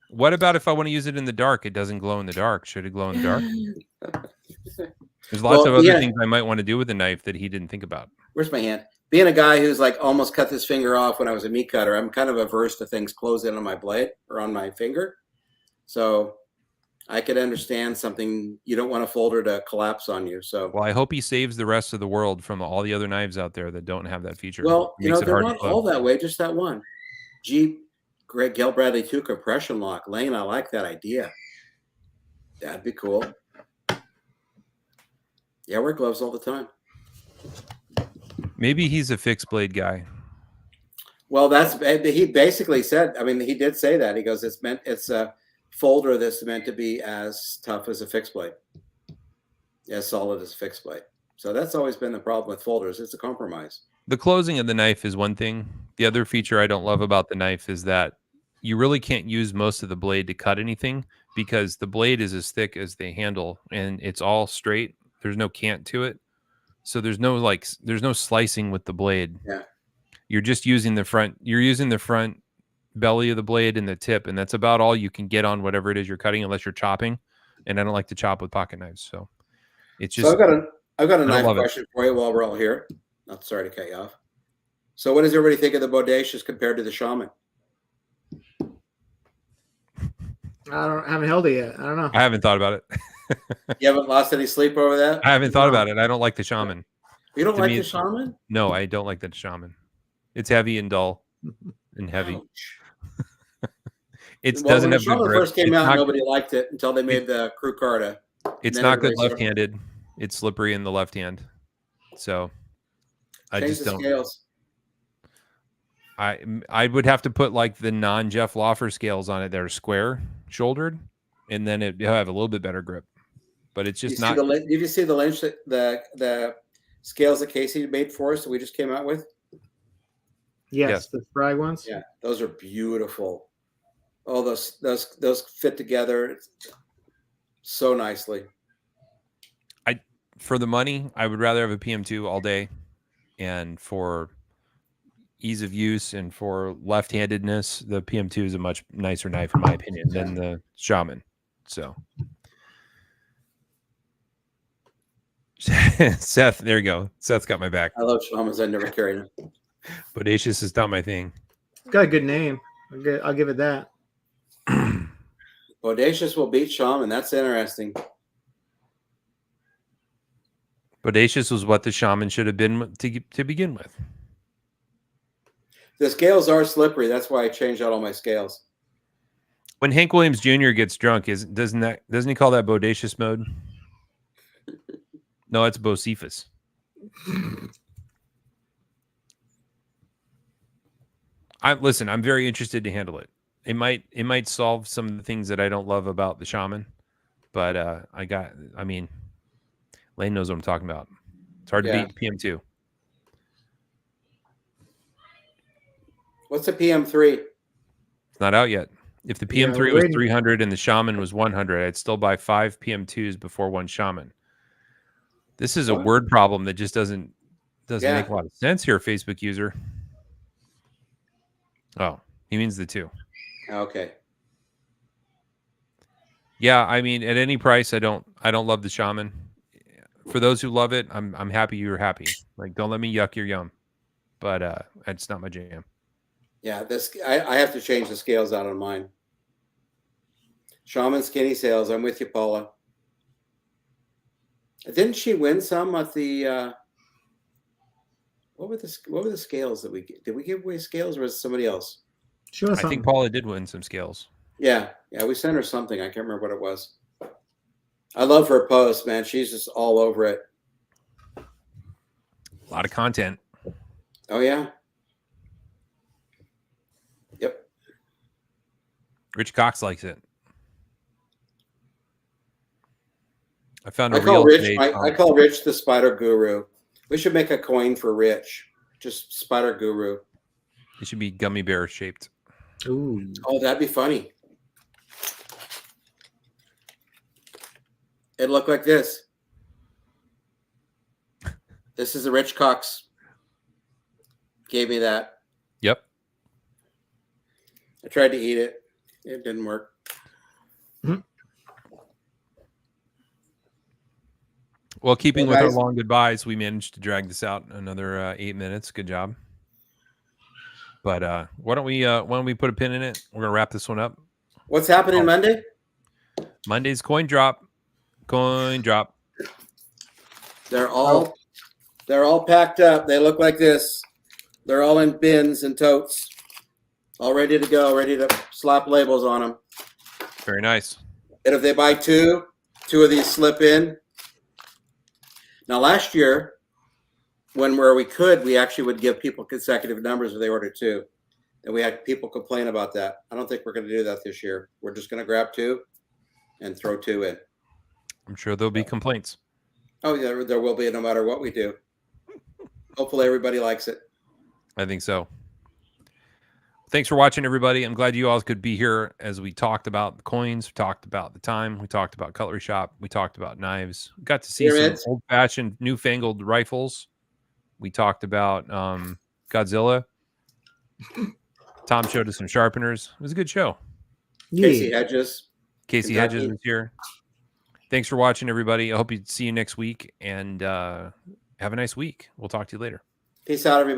What about if I want to use it in the dark? It doesn't glow in the dark. Should it glow in the dark? There's lots of other things I might want to do with the knife that he didn't think about. Where's my hand? Being a guy who's like almost cut this finger off when I was a meat cutter, I'm kind of averse to things closing on my blade or on my finger. So I could understand something. You don't want a folder to collapse on you. So, well, I hope he saves the rest of the world from all the other knives out there that don't have that feature. Well, they're not all that way. Just that one. Greg Gail Bradley 2 compression lock. Lane, I like that idea. That'd be cool. Yeah, I wear gloves all the time. Maybe he's a fixed blade guy. Well, he basically said. I mean, he did say that. He goes, it's a folder that's meant to be as tough as a fixed blade, as solid as a fixed blade. So that's always been the problem with folders. It's a compromise. The closing of the knife is one thing. The other feature I don't love about the knife is that you really can't use most of the blade to cut anything because the blade is as thick as the handle and it's all straight. There's no cant to it. So there's no slicing with the blade. Yeah. You're just using the front. You're using the front belly of the blade and the tip, and that's about all you can get on whatever it is you're cutting, unless you're chopping. And I don't like to chop with pocket knives, so it's just. So I've got a knife question for you while we're all here. Not sorry to cut you off. So what does everybody think of the Bodacious compared to the Shaman? I haven't held it yet. I don't know. I haven't thought about it. You haven't lost any sleep over that? I haven't thought No. about it. I don't like the Shaman. You don't To like me, the Shaman? No, I don't like the Shaman. It's heavy and dull and heavy. Ouch. It Well, doesn't when the have good Shaman grip. first came It's out, not- nobody liked it until they made the Crew Carta. It's then not good everybody started- left-handed. It's slippery in the left hand. So I Change just the don't. scales. I would have to put like the non-Jeff Loffer scales on it that are square shouldered, and then it'll have a little bit better grip. But it's just not. Did you see the Lynch the scales that Casey made for us that we just came out with? Yes, the Frag ones. Yeah, those are beautiful. Oh, those fit together so nicely. For the money, I would rather have a PM2 all day, and for ease of use and for left-handedness, the PM2 is a much nicer knife, in my opinion, than the Shaman. So, Seth, there you go. Seth's got my back. I love Shamans. I never carried them. Bodacious is not my thing. It's got a good name. I'll give it that. Bodacious will beat Shaman. That's interesting. Bodacious was what the Shaman should have been to begin with. The scales are slippery. That's why I changed out all my scales. When Hank Williams Jr. gets drunk, doesn't he call that Bodacious mode? No, it's Bocephus. Listen, I'm very interested to handle it. It might solve some of the things that I don't love about the Shaman, but Lane knows what I'm talking about. It's hard to beat PM2. What's a PM3? It's not out yet. If the PM3 was 300 and the Shaman was 100, I'd still buy 5 PM2s before one Shaman. This is a word problem that just doesn't make a lot of sense here, Facebook user. Oh, he means the 2. Okay. Yeah, I mean, at any price, I don't love the Shaman. For those who love it, I'm happy you're happy. Like, don't let me yuck your yum. But it's not my jam. Yeah, I have to change the scales out on mine. Shaman skinny sales. I'm with you, Paula. Didn't she win some at the? What were the scales that did we give away scales, or was it somebody else? Sure, I think Paula did win some scales. Yeah, we sent her something. I can't remember what it was. I love her post, man. She's just all over it. A lot of content. Oh yeah. Yep. Rich Cox likes it. I found I call Rich the spider guru. We should make a coin for Rich. Just spider guru. It should be gummy bear shaped. Ooh. Oh, that'd be funny. It'd look like this. This is a Rich Cox. Gave me that. Yep. I tried to eat it. It didn't work. Mm-hmm. Well, keeping with our long goodbyes, we managed to drag this out another 8 minutes. Good job. But why don't we put a pin in it? We're gonna wrap this one up. What's happening Monday? Monday's coin drop. Coin drop. They're all packed up. They look like this. They're all in bins and totes, all ready to go, ready to slap labels on them. Very nice. And if they buy two of these slip in. Now, last year, where we actually would give people consecutive numbers if they ordered 2. And we had people complain about that. I don't think we're going to do that this year. We're just going to grab 2 and throw 2 in. I'm sure there'll be complaints. Oh, yeah, there will be no matter what we do. Hopefully everybody likes it. I think so. Thanks for watching, everybody. I'm glad you all could be here as we talked about the coins, we talked about the time, we talked about cutlery shop, we talked about knives. We got to see some old-fashioned, newfangled rifles. We talked about Godzilla. Tom showed us some sharpeners. It was a good show. Casey Hedges. Casey Hedges was here. Thanks for watching, everybody. I hope you see you next week, and have a nice week. We'll talk to you later. Peace out, everybody.